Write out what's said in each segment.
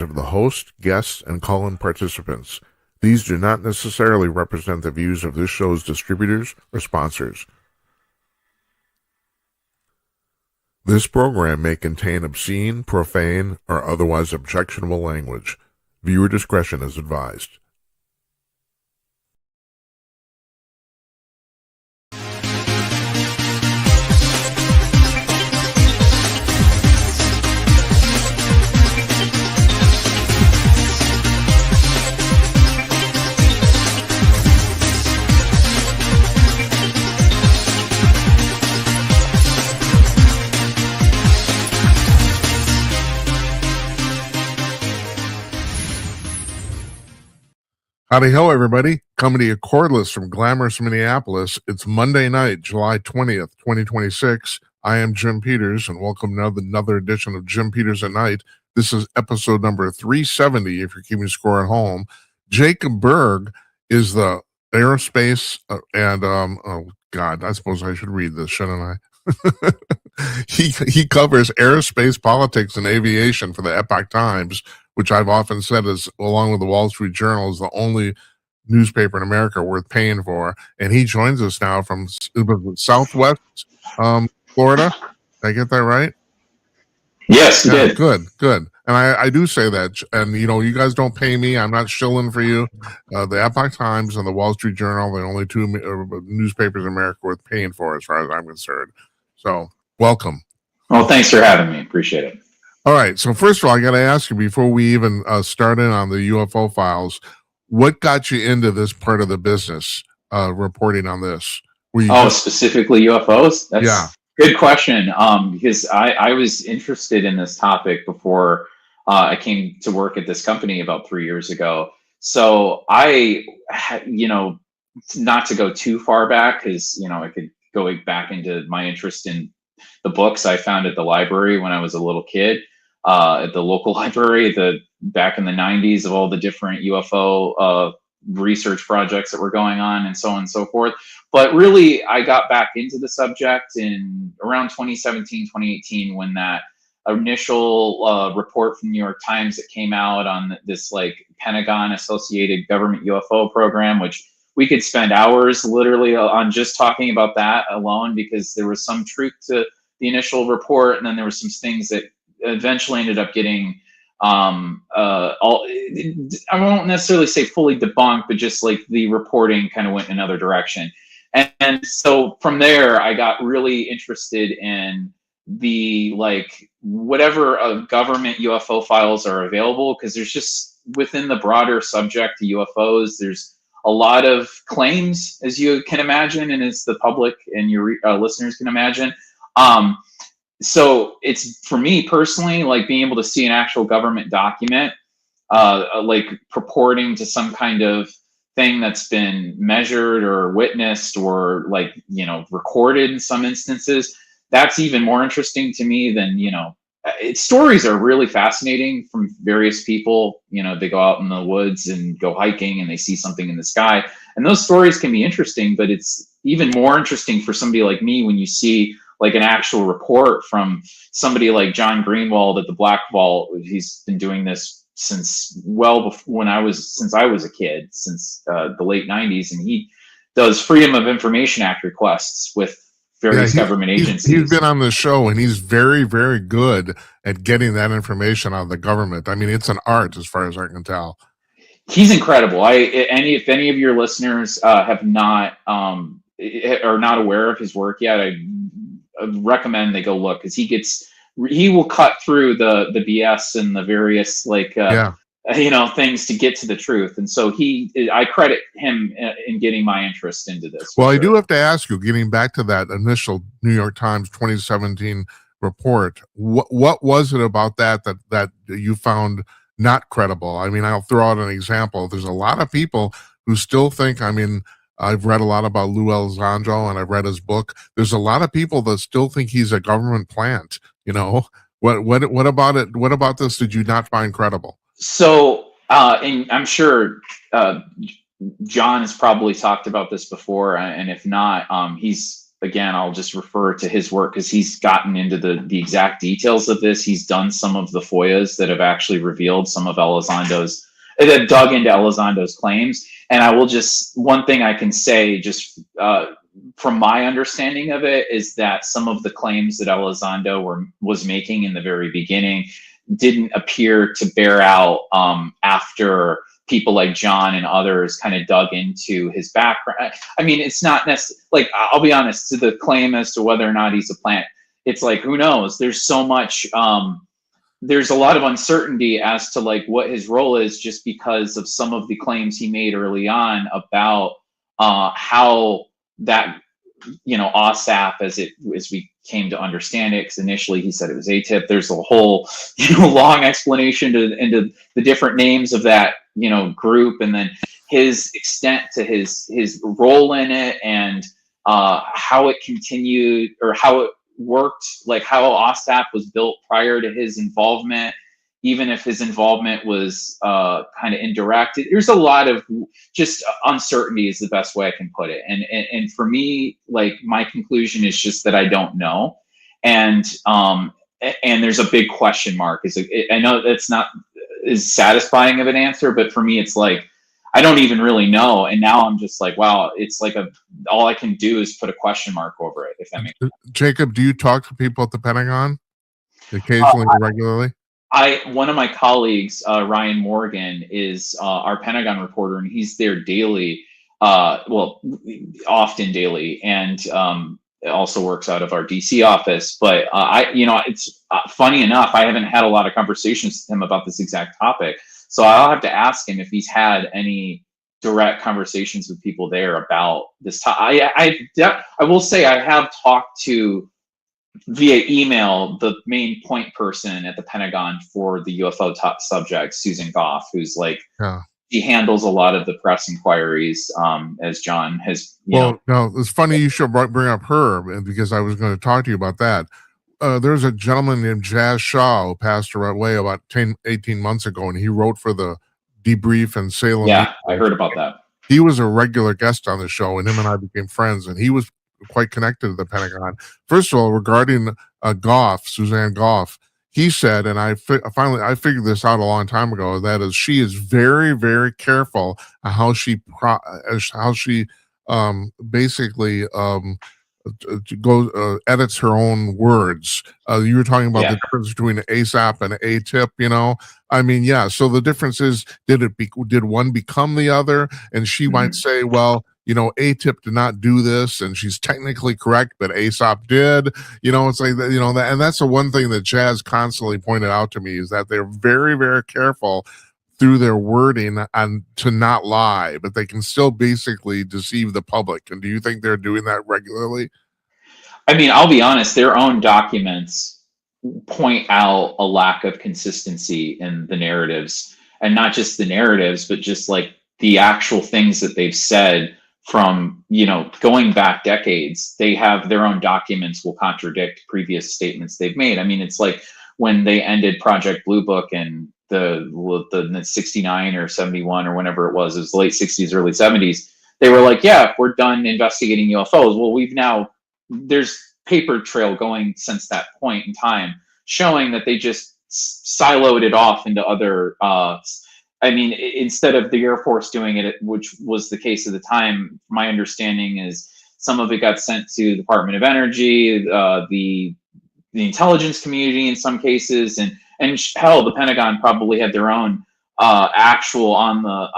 of the host, guests, and call-in participants. These do not necessarily represent the views of this show's distributors or sponsors. This program may contain obscene, profane, or otherwise objectionable language. Viewer discretion is advised. Howdy ho, everybody. Coming to you cordless from glamorous Minneapolis. It's Monday night, July 20th, 2026. I am Jim Peters, and welcome to another edition of Jim Peters at Night. This is episode number 370, if you're keeping score at home. Jacob Burg is the aerospace oh God, I suppose I should read this, shouldn't I? He covers aerospace politics and aviation for the Epoch Times, which I've often said is, along with the Wall Street Journal, is the only newspaper in America worth paying for. And he joins us now from Southwest Florida. Did I get that right? Yes, you did. Good. And I do say that. And, you guys don't pay me. I'm not shilling for you. The Epoch Times and the Wall Street Journal, the only two newspapers in America worth paying for, as far as I'm concerned. So, welcome. Well, thanks for having me. Appreciate it. All right. So first of all, I got to ask you, before we even start in on the UFO files, what got you into this part of the business, reporting on this? Specifically UFOs? That's a good question. Because I was interested in this topic before I came to work at this company about 3 years ago. So I, not to go too far back, because, I could go back into my interest in the books I found at the library when I was a little kid, at the local library, back in the 90s, of all the different UFO research projects that were going on, and so on and so forth. But really, I got back into the subject in around 2017, 2018, when that initial report from New York Times that came out on this Pentagon associated government UFO program, which we could spend hours literally on just talking about that alone, because there was some truth to the initial report, and then there were some things that eventually ended up getting I won't necessarily say fully debunked, but just the reporting kind of went in another direction. And so from there, I got really interested in the whatever government UFO files are available, because there's just, within the broader subject to UFOs, there's a lot of claims, as you can imagine, and as the public and your listeners can imagine. So it's, for me personally, being able to see an actual government document, purporting to some kind of thing that's been measured or witnessed or recorded in some instances. That's even more interesting to me than, stories are really fascinating from various people. They go out in the woods and go hiking and they see something in the sky, and those stories can be interesting, but it's even more interesting for somebody like me when you see an actual report from somebody like John Greenwald at the Black Vault. He's been doing this since since I was a kid, since the late 90s, and he does Freedom of Information Act requests with various government agencies. He's been on the show, and he's very, very good at getting that information out of the government. I mean, it's an art, as far as I can tell. He's incredible. If any of your listeners have not are not aware of his work yet, I recommend they go look, because he will cut through the BS and the various things to get to the truth. And so I credit him in getting my interest into this. Well, I do have to ask you, getting back to that initial New York Times 2017 report, what was it about that you found not credible? I mean, I'll throw out an example. There's a lot of people who still think, I've read a lot about Lou Elizondo, and I've read his book. There's a lot of people that still think he's a government plant. What about it? What about this did you not find credible? So, and I'm sure John has probably talked about this before, and if not, he's again, I'll just refer to his work because he's gotten into the exact details of this. He's done some of the FOIAs that have actually revealed some of Elizondo's, that dug into Elizondo's claims. And I will just, one thing I can say just from my understanding of it is that some of the claims that Elizondo was making in the very beginning didn't appear to bear out after people like John and others kind of dug into his background. I mean, it's not necessarily, like, I'll be honest, to the claim as to whether or not he's a plant, it's like, who knows? There's so much, there's a lot of uncertainty as to like what his role is, just because of some of the claims he made early on about how that, you know, OSAP as we came to understand it, because initially he said it was ATIP. There's a whole, you know, long explanation into the different names of that, you know, group, and then his extent to his role in it, and how it continued, or how it worked, like how OSAP was built prior to his involvement, even if his involvement was kind of indirect. There's a lot of just uncertainty is the best way I can put it. And for me, like, my conclusion is just that I don't know. And there's a big question mark. I know that's not as satisfying of an answer, but for me, it's like, I don't even really know. And now I'm just like, wow, it's like all I can do is put a question mark over it, if that makes sense. Jacob, do you talk to people at the Pentagon occasionally, regularly? One of my colleagues, Ryan Morgan, is our Pentagon reporter, and he's there daily, often daily, and also works out of our DC office. But it's funny enough, I haven't had a lot of conversations with him about this exact topic, so I'll have to ask him if he's had any direct conversations with people there about this topic. I will say I have talked to, via email, the main point person at the Pentagon for the UFO top subject, Susan Goff, who's like, she handles a lot of the press inquiries, as John has. No, it's funny you should bring up her, because I was going to talk to you about that. There's a gentleman named Jazz Shaw who passed away about 18 months ago, and he wrote for the Debrief and Salem. Yeah, I heard about that. He was a regular guest on the show, and him and I became friends, and he was quite connected to the Pentagon. First of all, regarding Goff, Suzanne Goff, he said, and I figured this out a long time ago, that is, she is very, very careful how she basically edits her own words. You were talking about the difference between ASAP and ATIP, you know? I mean, yeah. So the difference is, did one become the other? And she might say, well, you know, ATIP did not do this, and she's technically correct, but ASAP did. You know, it's like, you know, and that's the one thing that Jazz constantly pointed out to me, is that they're very, very careful through their wording and to not lie, but they can still basically deceive the public. And do you think they're doing that regularly? I mean, I'll be honest, their own documents point out a lack of consistency in the narratives, and not just the narratives, but just like the actual things that they've said from, you know, going back decades. They have their own documents will contradict previous statements they've made. I mean, it's like when they ended Project Blue Book in the 69 or 71 or whenever it was the late 60s, early 70s, they were like, yeah, we're done investigating UFOs. Well, there's paper trail going since that point in time, showing that they just siloed it off into other, I mean, instead of the Air Force doing it, which was the case at the time, my understanding is some of it got sent to the Department of Energy, the intelligence community in some cases, and hell, the Pentagon probably had their own actual on the,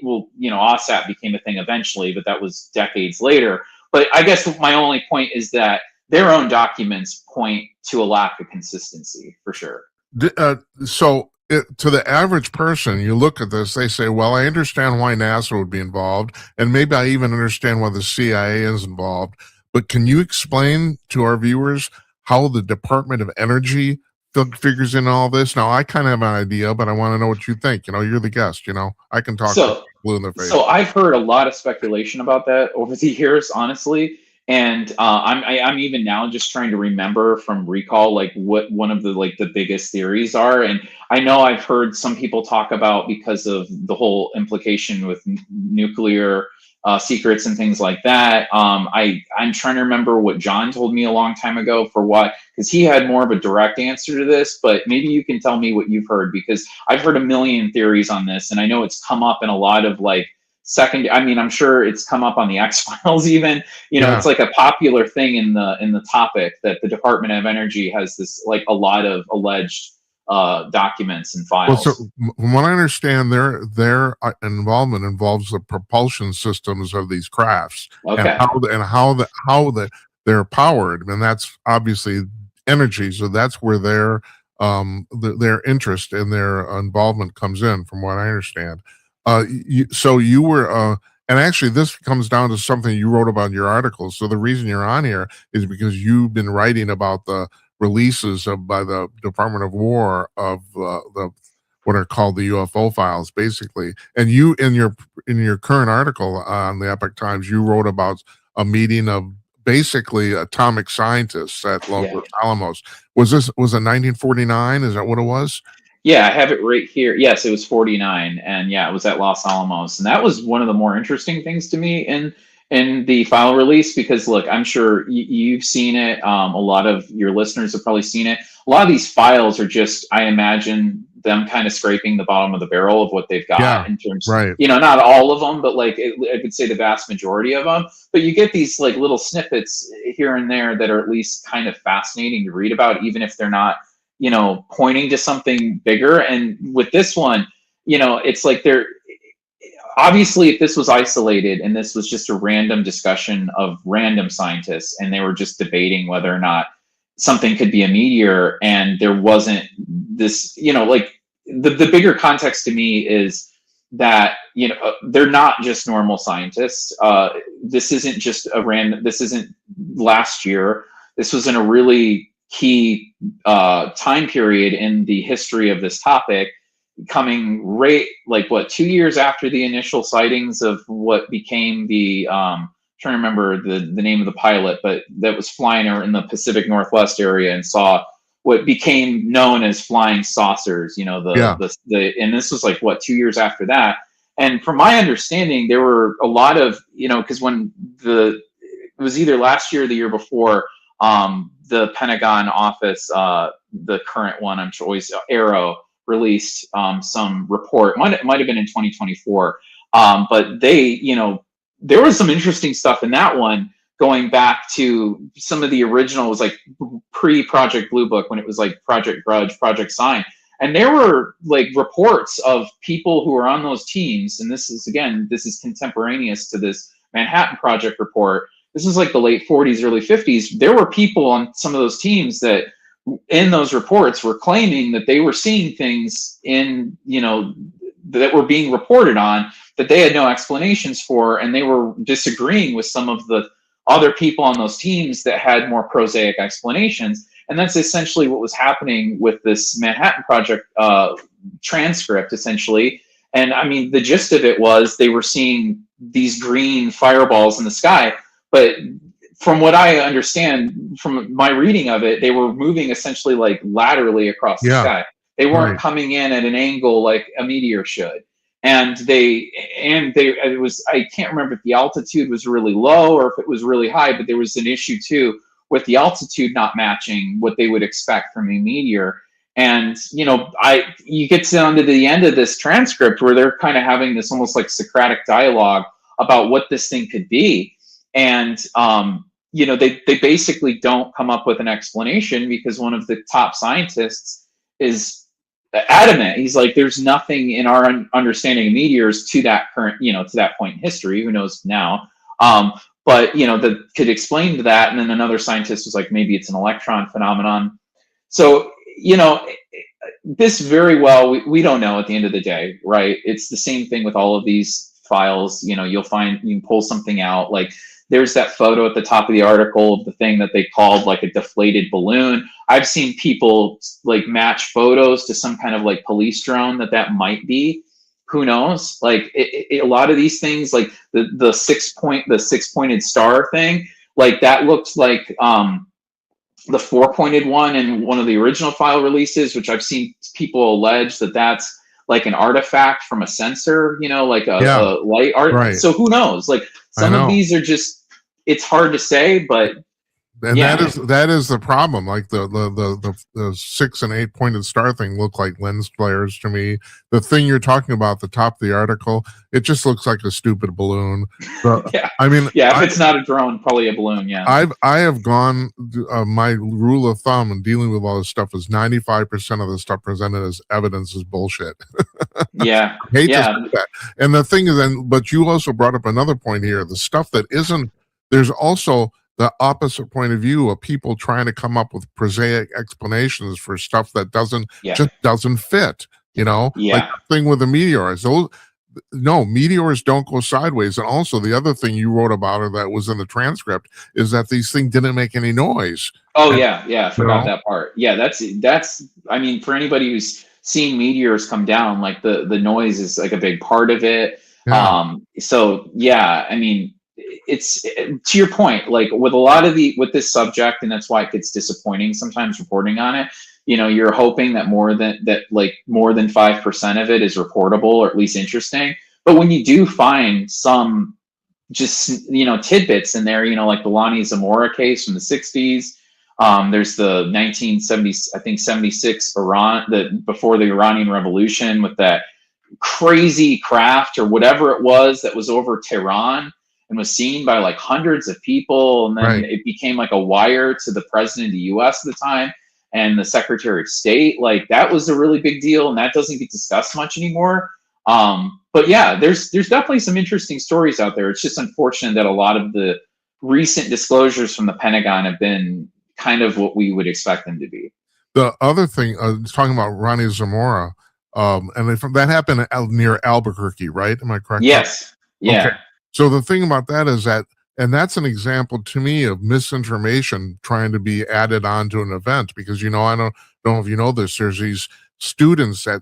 OSAP became a thing eventually, but that was decades later. But I guess my only point is that their own documents point to a lack of consistency, for sure. To the average person, you look at this, they say, well, I understand why NASA would be involved, and maybe I even understand why the CIA is involved, but can you explain to our viewers how the Department of Energy figures in all this? Now, I kind of have an idea, but I want to know what you think. You know, you're the guest, you know, I can talk blue in the face. So I've heard a lot of speculation about that over the years, honestly. And I'm even now just trying to remember from recall, like what one of the biggest theories are. And I know I've heard some people talk about, because of the whole implication with nuclear secrets and things like that. I'm trying to remember what John told me a long time ago for what, because he had more of a direct answer to this, but maybe you can tell me what you've heard, because I've heard a million theories on this, and I know it's come up in a lot of like I'm sure it's come up on the X-Files even, it's like a popular thing in the topic that the Department of Energy has this, like, a lot of alleged documents and files. Well, so from what I understand, their involvement involves the propulsion systems of these crafts, okay, and how they're powered, and that's obviously energy. So that's where their interest and their involvement comes in, from what I understand. So you were, and actually, this comes down to something you wrote about in your article. So the reason you're on here is because you've been writing about the releases by the Department of War of the what are called the UFO files, basically. And you, in your current article on the Epoch Times, you wrote about a meeting of basically atomic scientists at Los Alamos. Was it 1949? Is that what it was? Yeah, I have it right here. Yes, it was 49, and yeah, it was at Los Alamos, and that was one of the more interesting things to me in the file release, because look, I'm sure you've seen it. A lot of your listeners have probably seen it. A lot of these files are just, I imagine, them kind of scraping the bottom of the barrel of what they've got in terms, right. Not all of them, but like I could say the vast majority of them. But you get these like little snippets here and there that are at least kind of fascinating to read about, even if they're not, pointing to something bigger. And with this one, it's like they're obviously, if this was isolated and this was just a random discussion of random scientists and they were just debating whether or not something could be a meteor, and there wasn't this, like the bigger context to me is that, they're not just normal scientists. This isn't just this isn't last year. This was in a really key time period in the history of this topic, coming right, like, 2 years after the initial sightings of what became the trying to remember the name of the pilot, but that was flying in the Pacific Northwest area and saw what became known as flying saucers. And this was like 2 years after that. And from my understanding, there were a lot of, because when it was either last year or the year before, the Pentagon office, the current one, I'm sure, always Aero, released some report. It might have been in 2024, but they, there was some interesting stuff in that one, going back to some of the original, was like pre-Project Blue Book, when it was like Project Grudge, Project Sign. And there were like reports of people who were on those teams, and this is contemporaneous to this Manhattan Project report. This is like the late 40s, early 50s. There were people on some of those teams that, in those reports, were claiming that they were seeing things that were being reported on that they had no explanations for, and they were disagreeing with some of the other people on those teams that had more prosaic explanations. And that's essentially what was happening with this Manhattan Project transcript, essentially. And I mean, the gist of it was they were seeing these green fireballs in the sky, but from what I understand from my reading of it, they were moving essentially like laterally across the sky. They weren't coming in at an angle like a meteor should. And it was, I can't remember if the altitude was really low or if it was really high, but there was an issue too with the altitude not matching what they would expect from a meteor. And, you get down to the end of this transcript where they're kind of having this almost like Socratic dialogue about what this thing could be. And, they basically don't come up with an explanation, because one of the top scientists is adamant. He's like, there's nothing in our understanding of meteors to that current, to that point in history, who knows now, but, that could explain to that. And then another scientist was like, maybe it's an electron phenomenon. So, this very well, we don't know at the end of the day, right? It's the same thing with all of these files. You'll find, you can pull something out, like, there's that photo at the top of the article of the thing that they called like a deflated balloon. I've seen people like match photos to some kind of like police drone that might be. Who knows? Like a lot of these things, like the six-pointed star thing, like that looks like the 4-pointed one in one of the original file releases, which I've seen people allege that's like an artifact from a sensor, like a light art. Right. So who knows? Like some of these are just, it's hard to say, but and that is the problem. Like the 6 and 8 pointed star thing look like lens flares to me. The thing you're talking about, the top of the article, it just looks like a stupid balloon. But, I mean, if it's not a drone, probably a balloon. Yeah, I have gone. My rule of thumb in dealing with all this stuff is 95% of the stuff presented as evidence is bullshit. Yeah, I hate to say that. And the thing is, but you also brought up another point here. The stuff that isn't. There's also the opposite point of view of people trying to come up with prosaic explanations for stuff that just doesn't fit. Like the thing with the meteors. No, meteors don't go sideways. And also the other thing you wrote about, or that was in the transcript, is that these things didn't make any noise. Oh, I forgot that part. Yeah, that's. I mean, for anybody who's seen meteors come down, like the noise is like a big part of it. Yeah. So yeah, I mean, it's to your point, like with a lot of with this subject, and that's why it gets disappointing sometimes reporting on it. You're hoping that more than 5% of it is reportable or at least interesting. But when you do find some just tidbits in there, like the Lonnie Zamora case from the 60s. There's the 1970, I think 76 Iran, before the Iranian Revolution, with that crazy craft or whatever it was that was over Tehran and was seen by like hundreds of people, and then it became like a wire to the president of the U.S. at the time and the Secretary of State. Like that was a really big deal, and that doesn't get discussed much anymore. But yeah, there's definitely some interesting stories out there. It's just unfortunate that a lot of the recent disclosures from the Pentagon have been kind of what we would expect them to be. The other thing, talking about Ronnie Zamora, and that happened near Albuquerque, right? Am I correct? Yes. Yeah. Okay. So the thing about that is that, and that's an example to me of misinformation trying to be added on to an event, because I don't know if you know this. There's these students at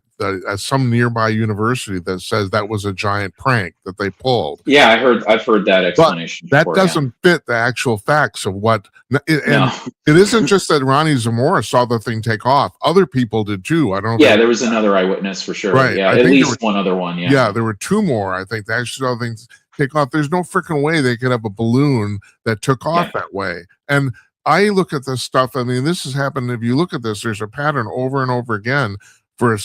some nearby university that says that was a giant prank that they pulled. Yeah, I've heard that explanation. But that doesn't fit the actual facts of what. And it isn't just that Ronnie Zamora saw the thing take off; other people did too. I don't know. Yeah, there was another eyewitness for sure. Right. Yeah, at least one other one. Yeah. Yeah, there were two more. I think that actually saw things take off. There's no freaking way they could have a balloon that took off that way. And I look at this stuff. I mean, this has happened. If you look at this, there's a pattern over and over again for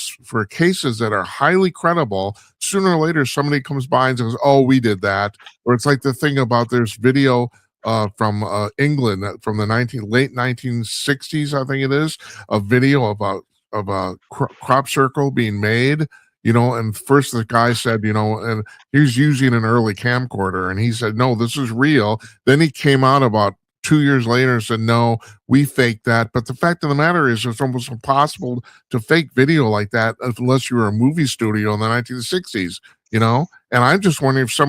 cases that are highly credible. Sooner or later, somebody comes by and says, "Oh, we did that." Or it's like the thing about there's video from England from the late 1960s, I think it is, a video of a crop circle being made. And first the guy said, and he was using an early camcorder, and he said, "No, this is real." Then he came out about 2 years later and said, "No, we faked that." But the fact of the matter is, it's almost impossible to fake video like that unless you were a movie studio in the 1960s, And I'm just wondering if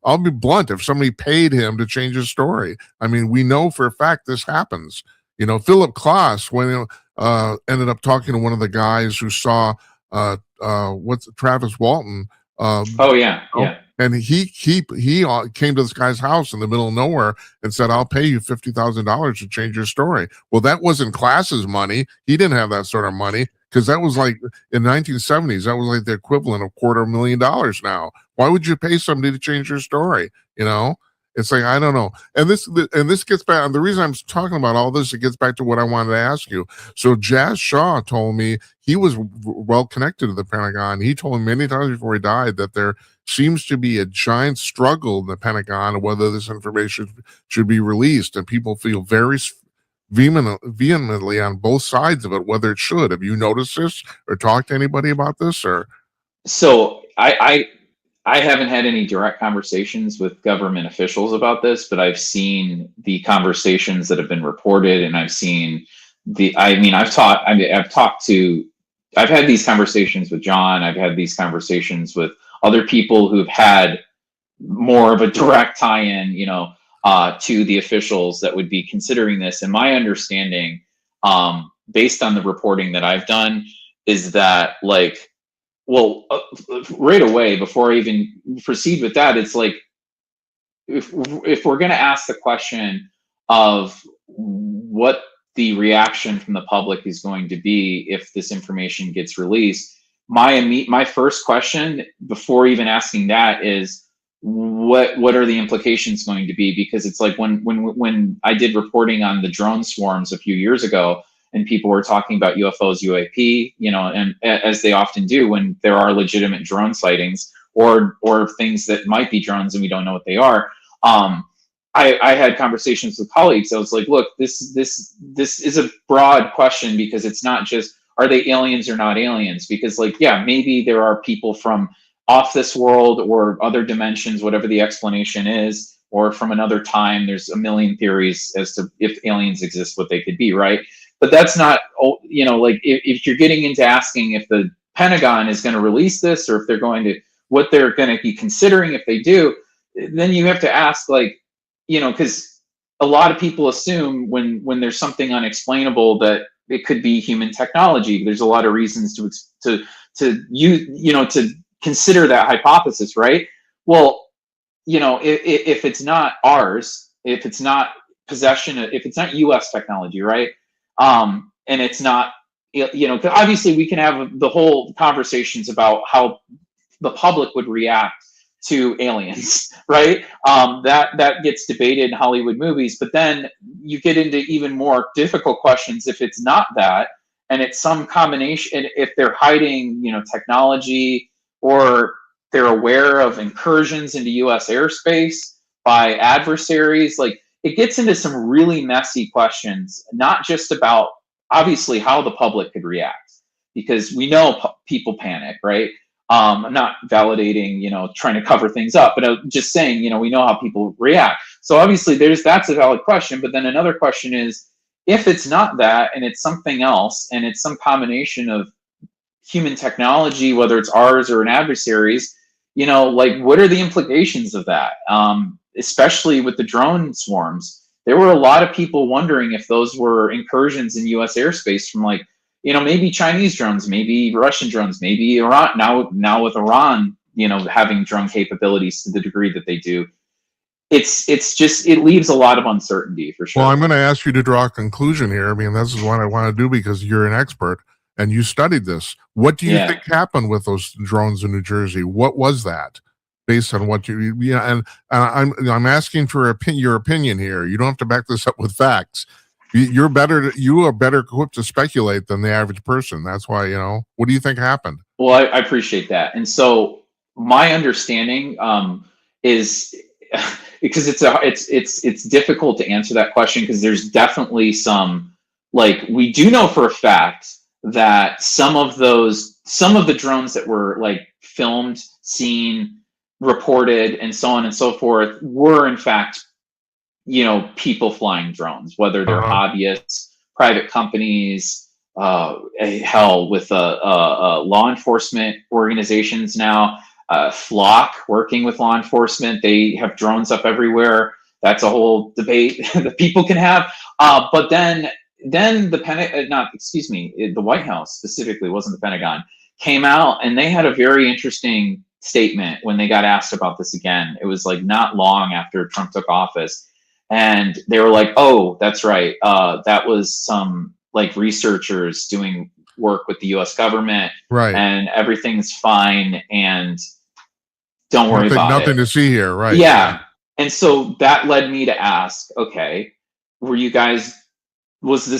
I'll be blunt, if somebody paid him to change his story. I mean, we know for a fact this happens. Philip Klass, when ended up talking to one of the guys who saw Travis Walton. And he came to this guy's house in the middle of nowhere and said, "I'll pay you $50,000 to change your story." Well, that wasn't Klass's money. He didn't have that sort of money, because that was like in 1970s. That was like the equivalent of $250,000 now. Why would you pay somebody to change your story? It's like, I don't know. And this gets back, and the reason I'm talking about all this, it gets back to what I wanted to ask you. So Jazz Shaw told me, he was well connected to the Pentagon. He told me many times before he died that there seems to be a giant struggle in the Pentagon of whether this information should be released, and people feel very vehemently on both sides of it whether it should. Have you noticed this or talked to anybody about this? Or so I haven't had any direct conversations with government officials about this, but I've seen the conversations that have been reported, and I've seen I've had these conversations with John. I've had these conversations with other people who've had more of a direct tie-in, to the officials that would be considering this. And my understanding, based on the reporting that I've done, is that right away, before I even proceed with that, it's like, if we're going to ask the question of what the reaction from the public is going to be if this information gets released, my first question before even asking that is what are the implications going to be? Because it's like when I did reporting on the drone swarms a few years ago, and people were talking about UFOs, UAP, and as they often do when there are legitimate drone sightings or things that might be drones and we don't know what they are. I had conversations with colleagues. I was like, look, this is a broad question, because it's not just, are they aliens or not aliens? Because like, yeah, maybe there are people from off this world or other dimensions, whatever the explanation is, or from another time. There's a million theories as to if aliens exist, what they could be, right? But that's not, like if you're getting into asking if the Pentagon is going to release this, or if they're going to, what they're going to be considering if they do, then you have to ask, like, because a lot of people assume when there's something unexplainable that it could be human technology. There's a lot of reasons to consider that hypothesis, right? Well, if it's not ours, if it's not possession, if it's not U.S. technology, right? And it's not, 'cause obviously we can have the whole conversations about how the public would react to aliens, right? That gets debated in Hollywood movies, but then you get into even more difficult questions if it's not that, and it's some combination. If they're hiding, technology, or they're aware of incursions into U.S. airspace by adversaries, like it gets into some really messy questions, not just about obviously how the public could react, because we know people panic, right? I'm not validating, trying to cover things up, but I'm just saying, we know how people react. So obviously that's a valid question. But then another question is, if it's not that, and it's something else, and it's some combination of human technology, whether it's ours or an adversary's, like what are the implications of that? Especially with the drone swarms. There were a lot of people wondering if those were incursions in US airspace from like, maybe Chinese drones, maybe Russian drones, maybe Iran. Now with Iran, having drone capabilities to the degree that they do, it's just, it leaves a lot of uncertainty for sure. Well, I'm going to ask you to draw a conclusion here. I mean, this is what I want to do because you're an expert and you studied this. What do you think happened with those drones in New Jersey? What was that? Based on what and I'm asking for your opinion here. You don't have to back this up with facts. You are better equipped to speculate than the average person. That's why, what do you think happened? Well, I appreciate that. And so my understanding is because it's difficult to answer that question, because there's definitely some, like, we do know for a fact that some of the drones that were like filmed, seen, reported, and so on and so forth were in fact, people flying drones, whether they're hobbyists, private companies, hell, with law enforcement organizations now, Flock working with law enforcement. They have drones up everywhere. That's a whole debate that people can have. But then the White House specifically, wasn't the Pentagon, came out and they had a very interesting statement when they got asked about this again. It was like not long after Trump took office. And they were like, oh, that's right. That was some like researchers doing work with the US government. Right. And everything's fine. And don't worry about it. Nothing to see here. Right. Yeah. And so that led me to ask, okay, was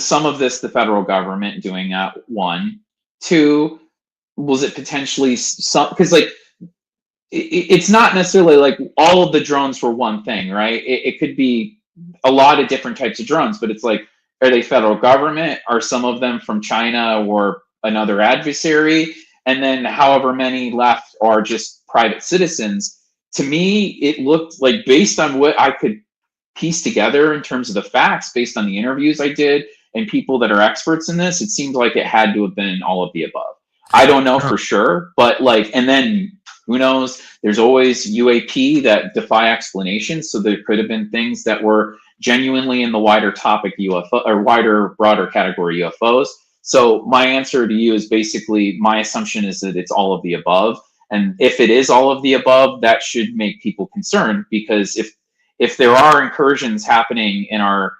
some of this the federal government doing that? One. Two, was it potentially some, because like, it's not necessarily like all of the drones were one thing, right? It could be a lot of different types of drones, but it's like, are they federal government? Are some of them from China or another adversary? And then however many left are just private citizens. To me, it looked like, based on what I could piece together in terms of the facts, based on the interviews I did and people that are experts in this, it seemed like it had to have been all of the above. I don't know for sure, but like, and then who knows? There's always UAP that defy explanation. So there could have been things that were genuinely in the wider topic UFO, or wider, broader category UFOs. So my answer to you is basically, my assumption is that it's all of the above. And if it is all of the above, that should make people concerned, because if there are incursions happening in our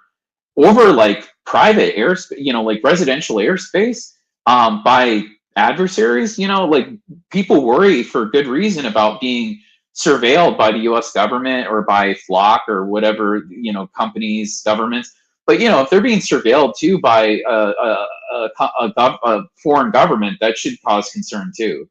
over like private airspace, like residential airspace, by adversaries. Like people worry for good reason about being surveilled by the U.S. government or by Flock or whatever, companies, governments. But if they're being surveilled too by a foreign government, that should cause concern too.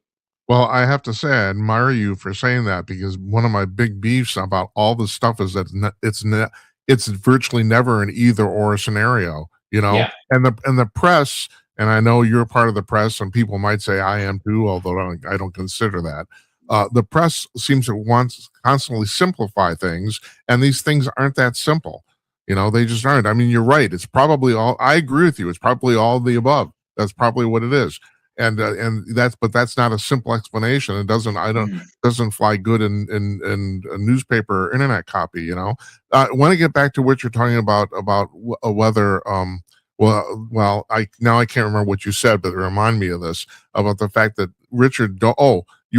Well, I have to say, I admire you for saying that, because one of my big beefs about all this stuff is that it's virtually never an either or scenario, Yeah. and the press, and I know you're part of the press, and people might say I am too, although I don't consider that. The press seems to want to constantly simplify things, and these things aren't that simple. They just aren't. I mean, you're right. It's probably all. I agree with you. It's probably all the above. That's probably what it is. And that's not a simple explanation. It doesn't fly good in a newspaper or internet copy. I want to get back to what you're talking about whether well, I can't remember what you said, but it reminded me of this, about the fact that you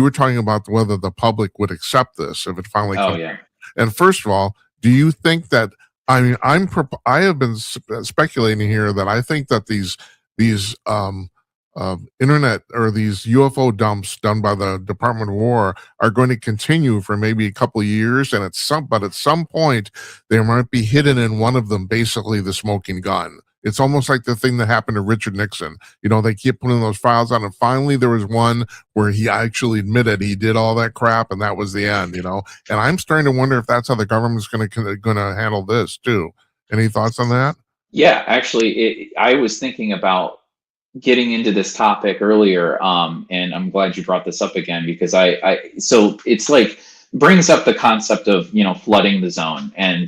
were talking about whether the public would accept this if it finally comes. Yeah. And first of all, do you think that, I mean, I have been speculating here that I think that these internet or these UFO dumps done by the Department of War are going to continue for maybe a couple of years, and at some point there might be hidden in one of them basically the smoking gun. It's almost like the thing that happened to Richard Nixon. They keep putting those files out, and finally there was one where he actually admitted he did all that crap, and that was the end. And I'm starting to wonder if that's how the government's going to handle this too. Any thoughts on that? Yeah, actually, I was thinking about getting into this topic earlier, and I'm glad you brought this up again, because so it's like brings up the concept of flooding the zone, and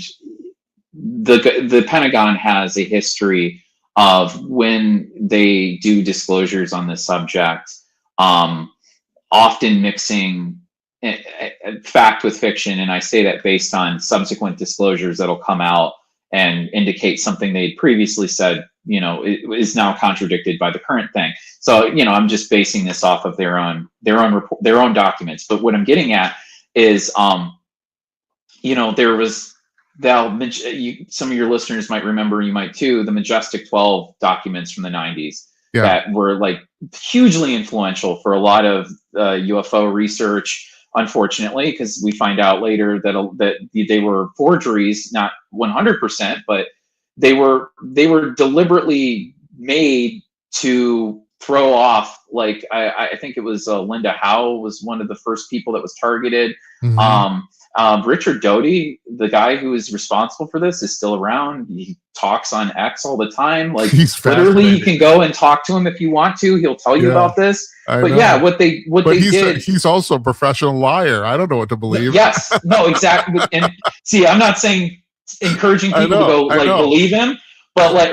the Pentagon has a history of, when they do disclosures on this subject, often mixing fact with fiction, and I say that based on subsequent disclosures that'll come out and indicate something they'd previously said, it is now contradicted by the current thing. So, I'm just basing this off of their own documents. But what I'm getting at is, there was some of your listeners might remember, you might too, the Majestic 12 documents from the 90s that were like hugely influential for a lot of UFO research. Unfortunately, because we find out later that they were forgeries, not 100%, but they were deliberately made to throw off. Like I think it was Linda Howe was one of the first people that was targeted. Mm-hmm. Richard Doty, the guy who is responsible for this, is still around. He talks on X all the time. Like, literally, you can go and talk to him if you want to. He'll tell you about this. But yeah, what they did. He's also a professional liar. I don't know what to believe. Yes, no, exactly. And see, I'm not saying encouraging people to go believe him, but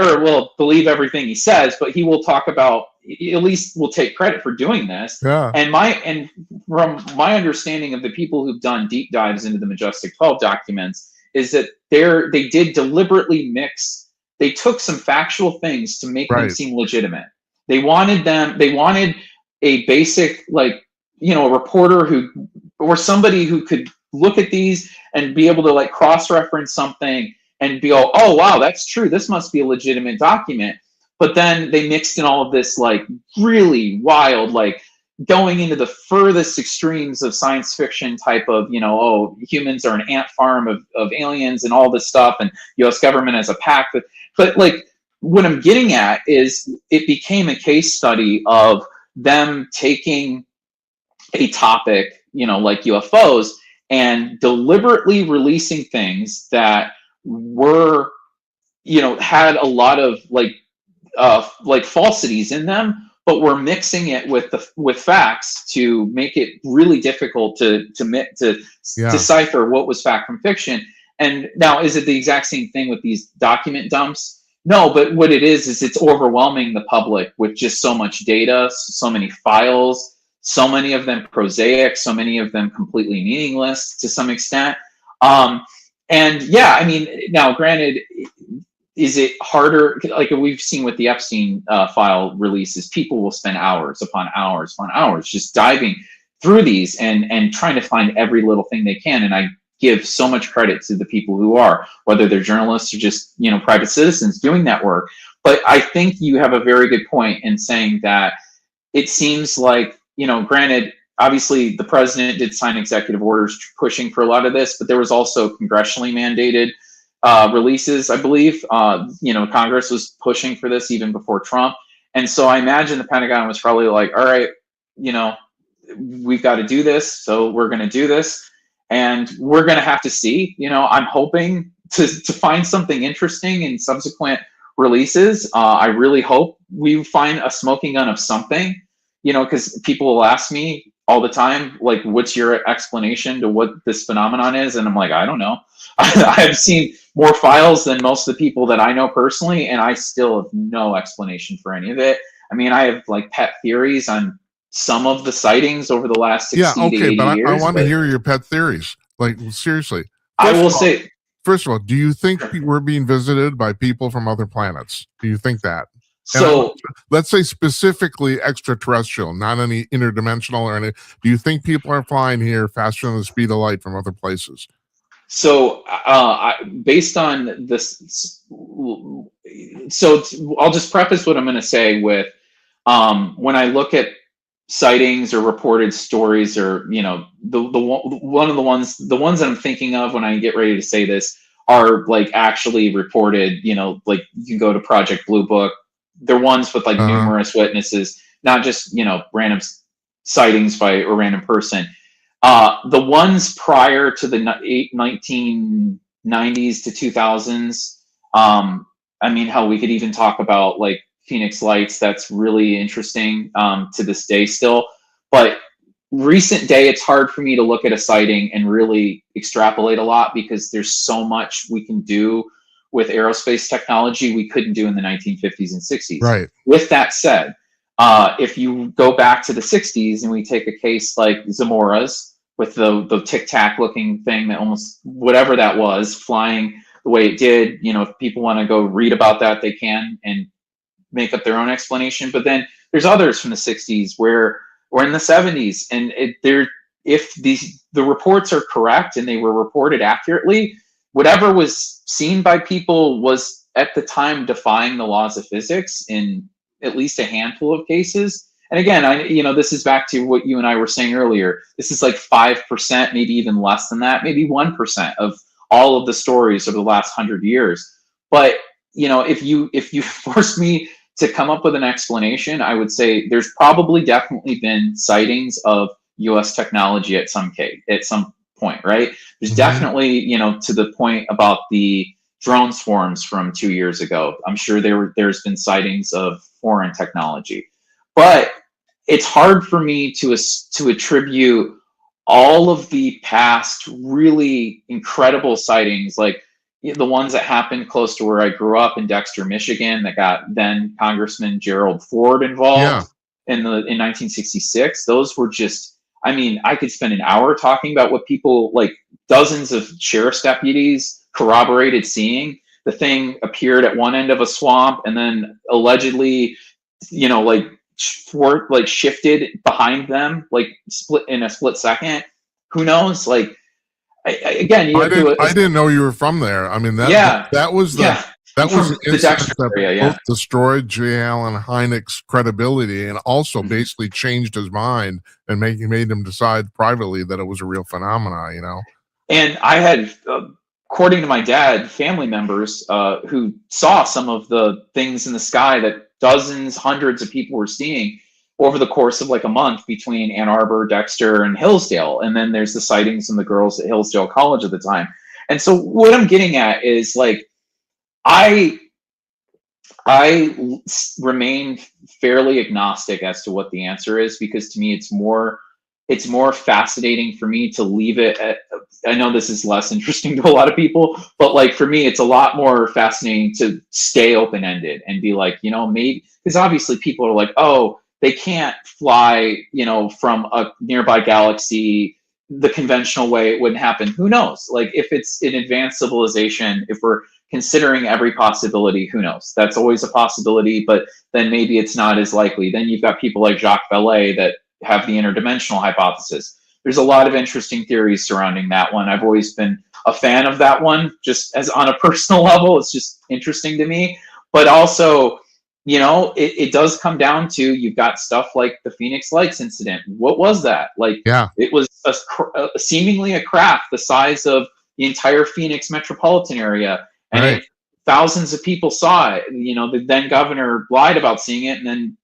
believe everything he says. But he will talk about, at least will take credit for doing this. Yeah. And from my understanding of the people who've done deep dives into the Majestic 12 documents, is that they did deliberately mix. They took some factual things to make them seem legitimate. They wanted a basic, a reporter or somebody who could look at these and be able to cross-reference something and be oh wow, that's true, this must be a legitimate document. But then they mixed in all of this really wild, going into the furthest extremes of science fiction type of, humans are an ant farm of aliens and all this stuff, and US government as a pact. But what I'm getting at is, it became a case study of them taking a topic, like UFOs, and deliberately releasing things that were, had a lot of falsities in them, but we're mixing it with facts to make it really difficult to decipher what was fact from fiction. And now, is it the exact same thing with these document dumps? No, but what it is it's overwhelming the public with just so much data, so many files, so many of them prosaic, so many of them completely meaningless to some extent. And yeah, I mean, now granted, is it harder? Like we've seen with the Epstein file releases, people will spend hours upon hours upon hours just diving through these and trying to find every little thing they can. And I give so much credit to the people who are, whether they're journalists or just, private citizens doing that work. But I think you have a very good point in saying that it seems like, granted, obviously the president did sign executive orders pushing for a lot of this, but there was also congressionally mandated releases, I believe. Congress was pushing for this even before Trump. And so I imagine the Pentagon was probably like, all right, we've got to do this. So we're going to do this. And we're going to have to see. I'm hoping to find something interesting in subsequent releases. I really hope we find a smoking gun of something, because people will ask me all the time, like, what's your explanation to what this phenomenon is? And I'm like, I don't know. I've seen more files than most of the people that I know personally, and I still have no explanation for any of it. I mean, I have like pet theories on some of the sightings over the last 60 to 80 years. I want to hear your pet theories. Like, seriously. First of all, do you think we're being visited by people from other planets? Do you think that? So let's say specifically extraterrestrial, not any interdimensional or any. Do you think people are flying here faster than the speed of light from other places? So based on this, so I'll just preface what I'm going to say with when I look at sightings or reported stories, or the ones that I'm thinking of when I get ready to say this are like actually reported. Like you can go to Project Blue Book. They're ones with like numerous witnesses, not just random sightings by a random person. The ones prior to the 1990s to 2000s, I mean, hell, we could even talk about like Phoenix Lights. That's really interesting to this day still. But recent day, it's hard for me to look at a sighting and really extrapolate a lot, because there's so much we can do with aerospace technology we couldn't do in the 1950s and 60s. Right. With that said, if you go back to the 60s and we take a case like Zamora's with the tic-tac looking thing that almost whatever that was flying the way it did, if people want to go read about that, they can and make up their own explanation. But then there's others from the 60s or in the 70s, and if the reports are correct and they were reported accurately, whatever was seen by people was at the time defying the laws of physics in at least a handful of cases. And again, this is back to what you and I were saying earlier. This is like 5%, maybe even less than that, maybe 1% of all of the stories over the last 100 years. But if you force me to come up with an explanation, I would say there's probably definitely been sightings of U.S. technology at some point, right? There's definitely, to the point about the drone swarms from 2 years ago. I'm sure there's been sightings of foreign technology, but it's hard for me to attribute all of the past really incredible sightings, like the ones that happened close to where I grew up in Dexter, Michigan, that got then Congressman Gerald Ford involved in 1966. Those were just, I mean, I could spend an hour talking about what people, like dozens of sheriff's deputies corroborated seeing. The thing appeared at one end of a swamp and then allegedly, shifted behind them, like split in a split second. Who knows? Like, I didn't know you were from there. I mean, that was an incident that both destroyed J. Allen Hynek's credibility and also basically changed his mind and made him decide privately that it was a real phenomena, And I had, according to my dad, family members who saw some of the things in the sky that dozens, hundreds of people were seeing over the course of like a month between Ann Arbor, Dexter, and Hillsdale. And then there's the sightings and the girls at Hillsdale College at the time. And so what I'm getting at is like, I remain fairly agnostic as to what the answer is, because to me, it's more fascinating for me to leave it at, I know this is less interesting to a lot of people, but like for me, it's a lot more fascinating to stay open-ended and be like, maybe, because obviously people are like, oh, they can't fly, from a nearby galaxy the conventional way. It wouldn't happen. Who knows? Like if it's an advanced civilization, if we're considering every possibility, who knows? That's always a possibility, but then maybe it's not as likely. Then you've got people like Jacques Vallée that have the interdimensional hypothesis. There's a lot of interesting theories surrounding that one. I've always been a fan of that one, just as on a personal level. It's just interesting to me. But also, it does come down to, you've got stuff like the Phoenix Lights incident. What was that? Like, Yeah. it was seemingly a craft the size of the entire Phoenix metropolitan area, and Right. thousands of people saw it. The then governor lied about seeing it, and then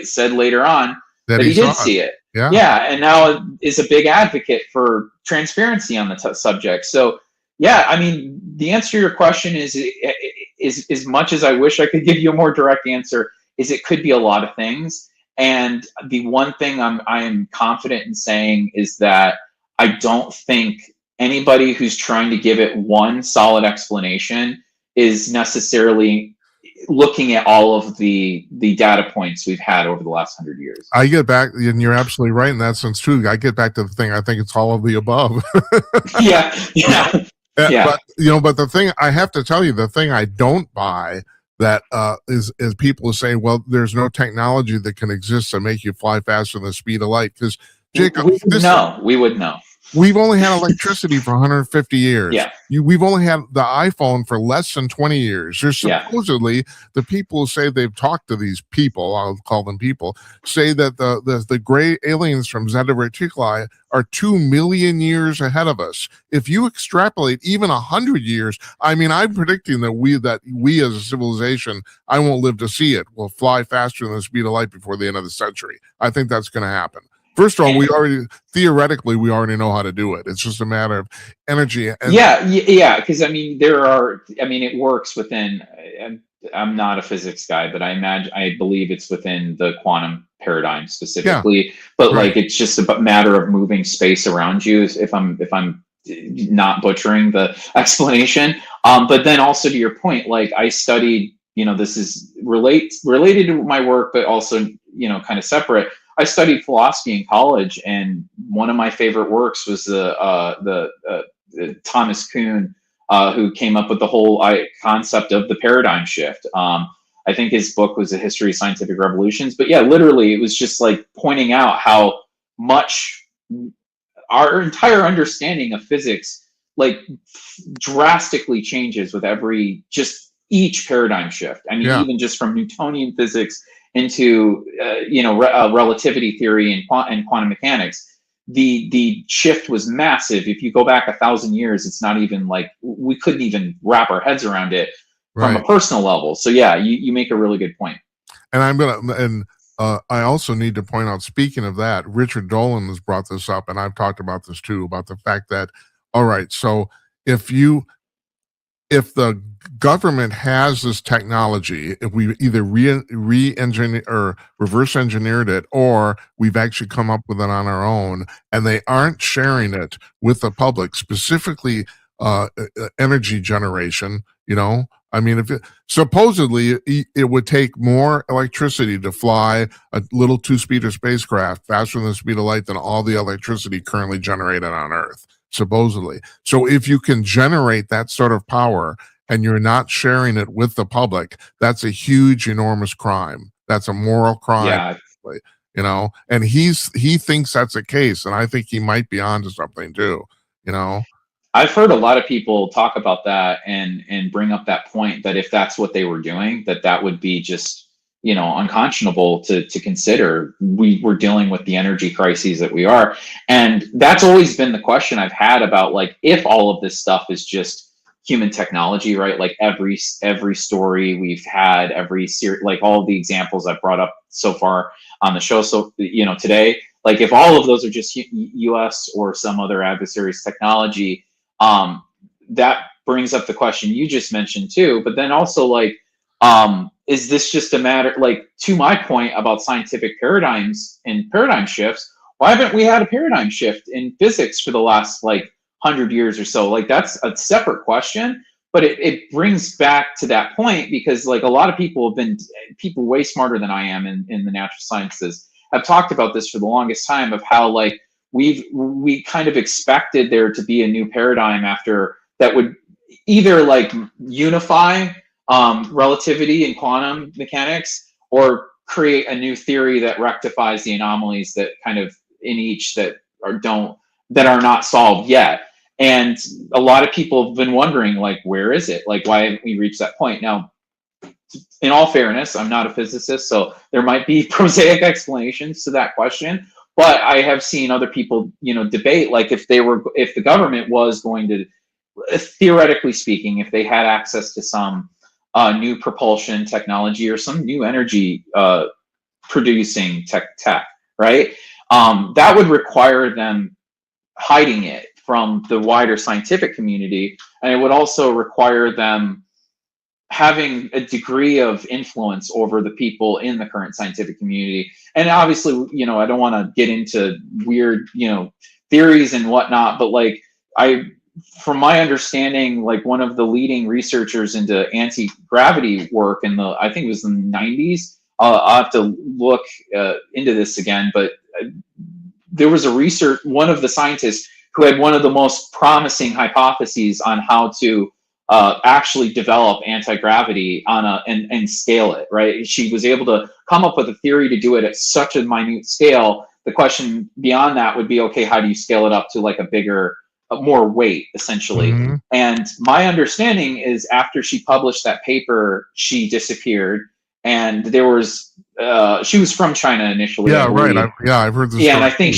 said later on That that he he did saw it. see it. Yeah. Yeah, and now is a big advocate for transparency on the subject. So, yeah, I mean, the answer to your question is as much as I wish I could give you a more direct answer, is it could be a lot of things. And the one thing I am confident in saying is that I don't think anybody who's trying to give it one solid explanation is necessarily looking at all of the data points we've had over the last 100 years. I get back, and you're absolutely right in that sense too. I get back to the thing. I think it's all of the above. Yeah. But the thing I have to tell you, the thing I don't buy that is people say, well, there's no technology that can exist to make you fly faster than the speed of light. Because Jacob, we would know. We've only had electricity for 150 years. Yeah. We've only had the iPhone for less than 20 years. There's supposedly the people who say they've talked to these people, I'll call them people, say that the gray aliens from Zeta Reticuli are 2 million years ahead of us. If you extrapolate even 100 years, I mean, I'm predicting that we as a civilization, I won't live to see it, will fly faster than the speed of light before the end of the century. I think that's going to happen. First of all, we already know how to do it. It's just a matter of energy. Because it works within. I'm not a physics guy, but I believe it's within the quantum paradigm specifically. Yeah. But right. It's just a matter of moving space around you. If I'm not butchering the explanation, but then also to your point, I studied. This is related to my work, but also kind of separate. I studied philosophy in college, and one of my favorite works was the Thomas Kuhn, who came up with the whole concept of the paradigm shift. I think his book was A History of Scientific Revolutions. But yeah, literally, it was just pointing out how much our entire understanding of physics drastically changes with each paradigm shift. I mean, even just from Newtonian physics into relativity theory and quantum mechanics, the shift was massive. If you go back 1,000 years, it's not even we couldn't even wrap our heads around it from a personal level. So yeah, you make a really good point. And I also need to point out, speaking of that, Richard Dolan has brought this up, and I've talked about this too, about the fact that, all right, so if the government has this technology, if we either re-engineer or reverse engineered it, or we've actually come up with it on our own, and they aren't sharing it with the public, specifically energy generation, I mean, supposedly it would take more electricity to fly a little two-speeder spacecraft faster than the speed of light than all the electricity currently generated on Earth. Supposedly. So if you can generate that sort of power and you're not sharing it with the public, that's a huge, enormous crime. That's a moral crime, and he thinks that's the case. And I think he might be onto something too, I've heard a lot of people talk about that and bring up that point that if that's what they were doing, that would be just, unconscionable to consider. We're dealing with the energy crises that we are. And that's always been the question I've had about if all of this stuff is just human technology, right? Every story we've had, all of the examples I've brought up so far on the show. So, today, if all of those are just US or some other adversary's technology, that brings up the question you just mentioned too. But then also is this just a matter, to my point about scientific paradigms and paradigm shifts, why haven't we had a paradigm shift in physics for the last 100 years or so? That's a separate question, but it brings back to that point because a lot of people people way smarter than I am in the natural sciences have talked about this for the longest time, of how we kind of expected there to be a new paradigm after that would either unify relativity and quantum mechanics, or create a new theory that rectifies the anomalies that kind of in each that are not solved yet. And a lot of people have been wondering, where is it? Why haven't we reached that point? Now, in all fairness, I'm not a physicist, so there might be prosaic explanations to that question. But I have seen other people, debate, like if the government was going to, theoretically speaking, if they had access to some new propulsion technology or some new energy producing tech, right? That would require them hiding it from the wider scientific community, and it would also require them having a degree of influence over the people in the current scientific community. And obviously, I don't want to get into weird, theories and whatnot, but like from my understanding, like one of the leading researchers into anti-gravity work I think it was in the 90s. I'll have to look into this again, but there was one of the scientists who had one of the most promising hypotheses on how to actually develop anti-gravity and scale it, right? She was able to come up with a theory to do it at such a minute scale. The question beyond that would be, okay, how do you scale it up to like more weight, essentially? Mm-hmm. And my understanding is after she published that paper, she disappeared. And she was from China initially. Yeah, right. I've heard this. Yeah, and I think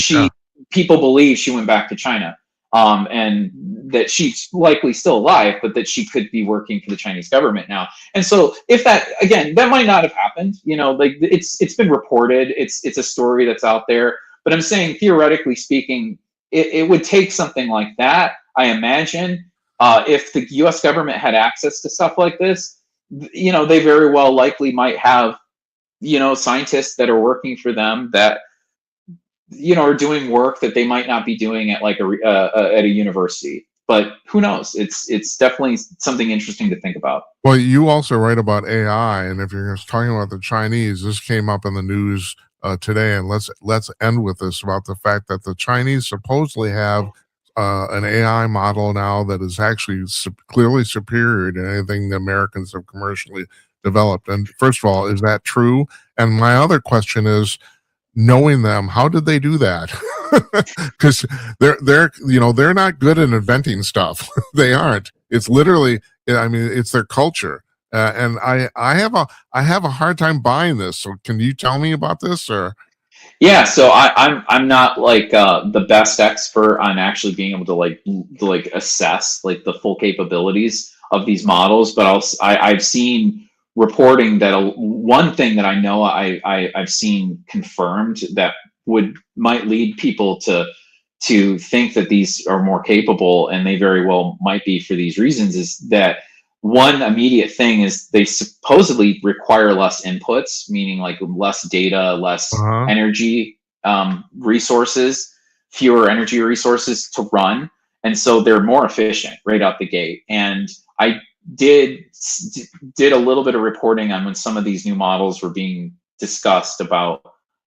people believe she went back to China. And that she's likely still alive, but that she could be working for the Chinese government now. And so if that might not have happened, like it's been reported, it's a story that's out there, but I'm saying theoretically speaking, it would take something like that, I imagine, if the US government had access to stuff like this, they very well likely might have, scientists that are working for them that are doing work that they might not be doing at like at a university. But who knows? It's definitely something interesting to think about. Well, you also write about AI, and if you're talking about the Chinese, this came up in the news today, and let's end with this about the fact that the Chinese supposedly have an AI model now that is actually clearly superior to anything the Americans have commercially developed. And first of all, is that true? And my other question is, knowing them, how did they do that? Because they're not good at inventing stuff. They aren't. It's literally, it's their culture. And I have a hard time buying this. So can you tell me about this? Or yeah, so I'm not like the best expert on actually being able to assess like the full capabilities of these models, but I've seen reporting that one thing that I know I've seen confirmed that might lead people to think that these are more capable, and they very well might be for these reasons, is that one immediate thing is they supposedly require less inputs, meaning like less data, less energy resources, fewer energy resources to run, and so they're more efficient right out the gate. And I did a little bit of reporting on when some of these new models were being discussed about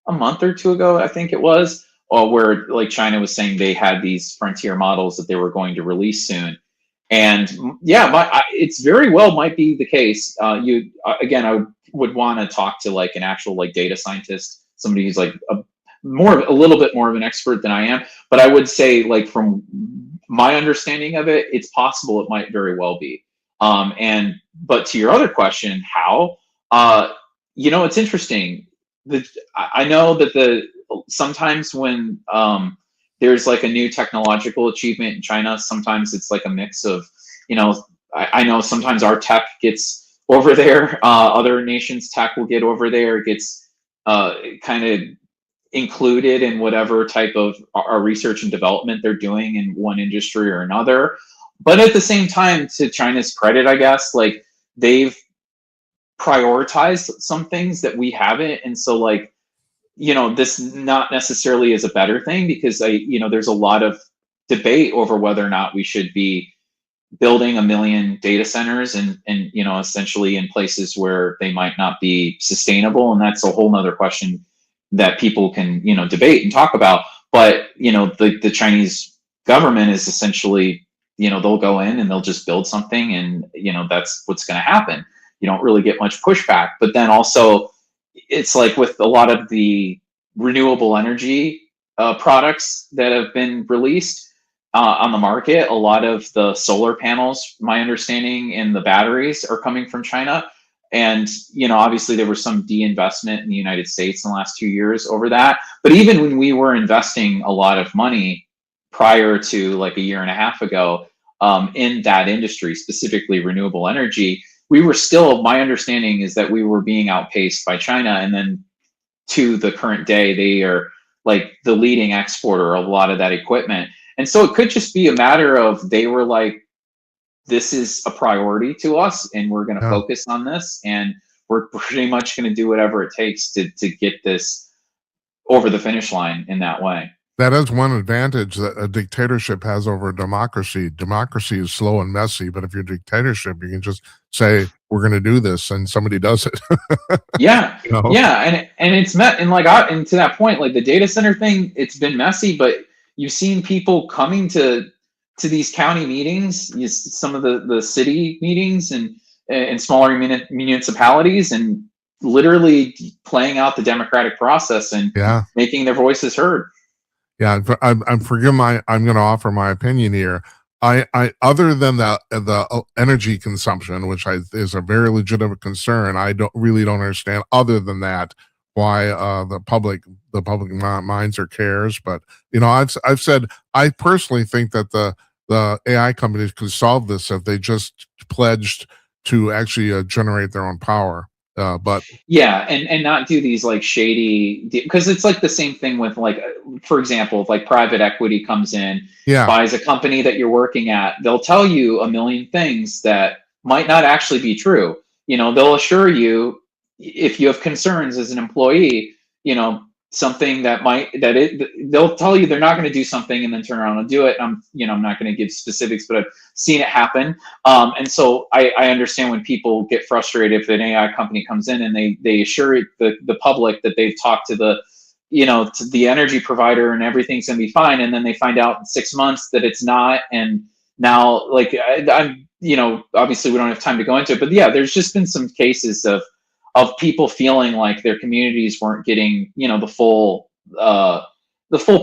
a month or two ago, I think it was, where like China was saying they had these frontier models that they were going to release soon. And yeah, it's very well might be the case. I would want to talk to like an actual like data scientist, somebody who's like a little bit more of an expert than I am. But I would say, like, from my understanding of it, it's possible it might very well be. But to your other question, how? It's interesting. I know that sometimes when there's like a new technological achievement in China, sometimes it's like a mix of, I know sometimes our tech gets over there, other nations' tech will get over there, gets kind of included in whatever type of research and development they're doing in one industry or another. But at the same time, to China's credit, I guess, like, they've prioritized some things that we haven't. And so, like, this not necessarily is a better thing, because there's a lot of debate over whether or not we should be building 1 million data centers and essentially in places where they might not be sustainable. And that's a whole nother question that people can, debate and talk about. But, the Chinese government is essentially, they'll go in and they'll just build something, and, that's what's going to happen. You don't really get much pushback. But then also, it's like with a lot of the renewable energy products that have been released on the market, a lot of the solar panels, my understanding, and the batteries are coming from China. And, obviously there was some de-investment in the United States in the last 2 years over that. But even when we were investing a lot of money prior to like a year and a half ago, in that industry, specifically renewable energy, we were still, my understanding is that we were being outpaced by China. And then to the current day, they are like the leading exporter of a lot of that equipment. And so it could just be a matter of they were like, this is a priority to us and we're going to focus on this, and we're pretty much going to do whatever it takes to get this over the finish line in that way. That is one advantage that a dictatorship has over a democracy. Democracy is slow and messy, but if you're a dictatorship, you can just say, we're going to do this, and somebody does it. Yeah. Yeah. And it's met, and and to that point, like the data center thing, it's been messy, but you've seen people coming to these county meetings, some of the city meetings and smaller municipalities, and literally playing out the democratic process and making their voices heard. Yeah, I'm going to offer my opinion here. I other than the energy consumption, which is a very legitimate concern, I don't understand. Other than that, why the public minds or cares. But I've said I personally think that the AI companies could solve this if they just pledged to actually generate their own power. But yeah, and not do these like shady, because it's like the same thing with like, for example, if like private equity comes in, buys a company that you're working at, they'll tell you a million things that might not actually be true. They'll assure you, if you have concerns as an employee, something they'll tell you they're not going to do something and then turn around and do it. I'm not going to give specifics, but I've seen it happen. And so I understand when people get frustrated if an AI company comes in and they assure the public that they've talked to to the energy provider and everything's going to be fine. And then they find out in 6 months that it's not. And now, like, I'm obviously we don't have time to go into it, but yeah, there's just been some cases of people feeling like their communities weren't getting, the full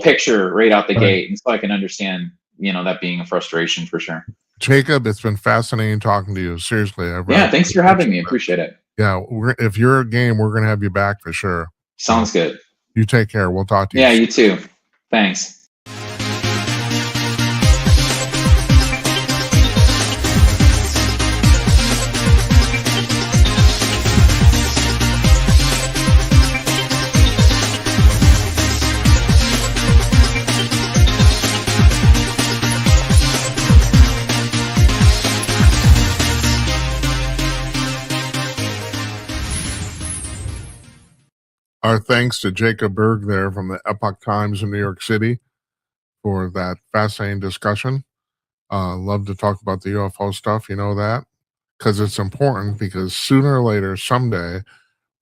picture right out the gate. And so I can understand, that being a frustration for sure. Jacob, it's been fascinating talking to you. Seriously. Thanks for having me. Appreciate it. Yeah. If you're a game, we're going to have you back for sure. Sounds good. You take care. We'll talk to you. Yeah, you too. Thanks. Our thanks to Jacob Burg there from the Epoch Times in New York City for that fascinating discussion. Love to talk about the UFO stuff, that, because it's important, because sooner or later, someday,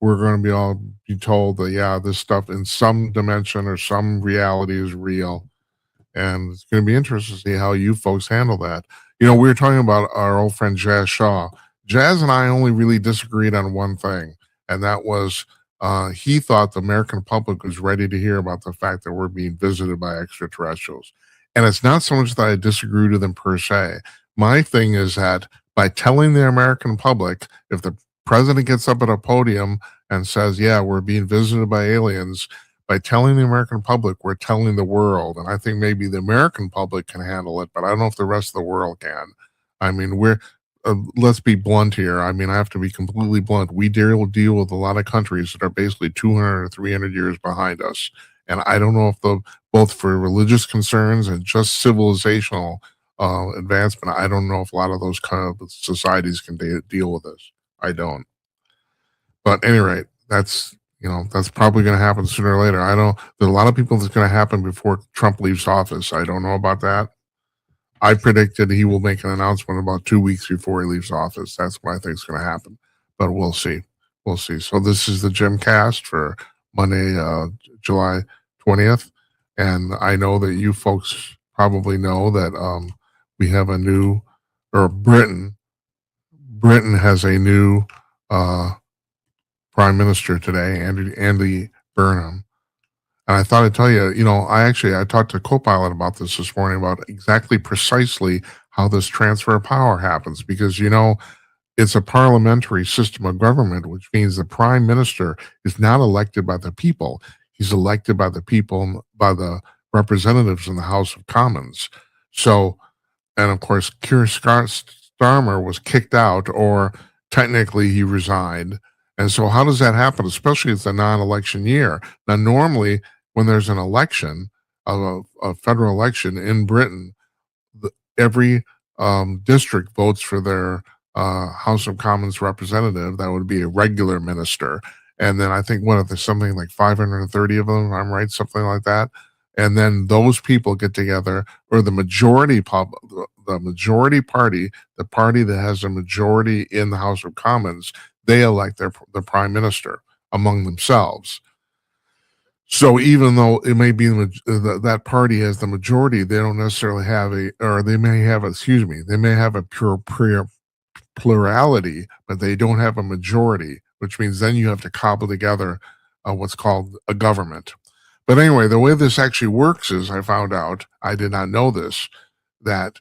we're going to be told that, this stuff in some dimension or some reality is real. And it's going to be interesting to see how you folks handle that. We were talking about our old friend Jazz Shaw. Jazz and I only really disagreed on one thing, and that was he thought the American public was ready to hear about the fact that we're being visited by extraterrestrials. And it's not so much that I disagree with them per se. My thing is that by telling the American public, if the president gets up at a podium and says, we're being visited by aliens, by telling the American public, we're telling the world. And I think maybe the American public can handle it, but I don't know if the rest of the world can. I mean, let's be blunt here. I mean, I have to be completely blunt. We deal with a lot of countries that are basically 200 or 300 years behind us. And I don't know if both for religious concerns and just civilizational advancement, I don't know if a lot of those kind of societies can deal with this. I don't. But at any rate, that's probably going to happen sooner or later. There's a lot of people that's going to happen before Trump leaves office. I don't know about that. I predicted he will make an announcement about 2 weeks before he leaves office. That's what I think is going to happen. But we'll see. We'll see. So this is the Jimcast for Monday, July 20th. And I know that you folks probably know that we have a new, or Britain has a new prime minister today, Andy Burnham. And I thought I'd tell you, I talked to Copilot about this morning, about exactly precisely how this transfer of power happens. Because, it's a parliamentary system of government, which means the prime minister is not elected by the people. He's elected by the people, by the representatives in the House of Commons. So, and of course, Keir Starmer was kicked out, or technically he resigned. And so, how does that happen, especially if it's a non-election year? Now, normally, when there's an election, a federal election in Britain, every district votes for their House of Commons representative. That would be a regular minister. And then I think if there's something like 530 of them, I'm right, something like that. And then those people get together, or the majority the majority party, the party that has a majority in the House of Commons, they elect the prime minister among themselves. So even though it may be that party has the majority, they don't necessarily have they may have a pure plurality, but they don't have a majority, which means then you have to cobble together what's called a government. But anyway, the way this actually works is, I found out, I did not know this, that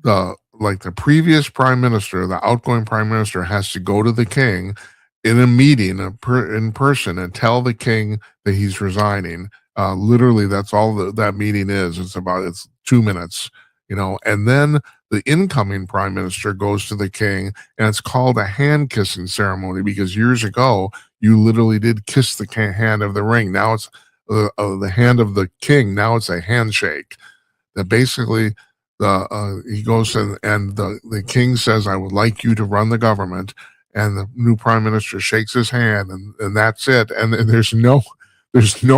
the previous prime minister, the outgoing prime minister, has to go to the king in a meeting in person and tell the king that he's resigning. Literally, that's all that meeting is. It's 2 minutes, and then the incoming prime minister goes to the king, and it's called a hand kissing ceremony, because years ago you literally did kiss the hand of the ring. Now it's the hand of the king. Now it's a handshake. That basically he goes and the king says, "I would like you to run the government," and the new prime minister shakes his hand, and that's it. And there's no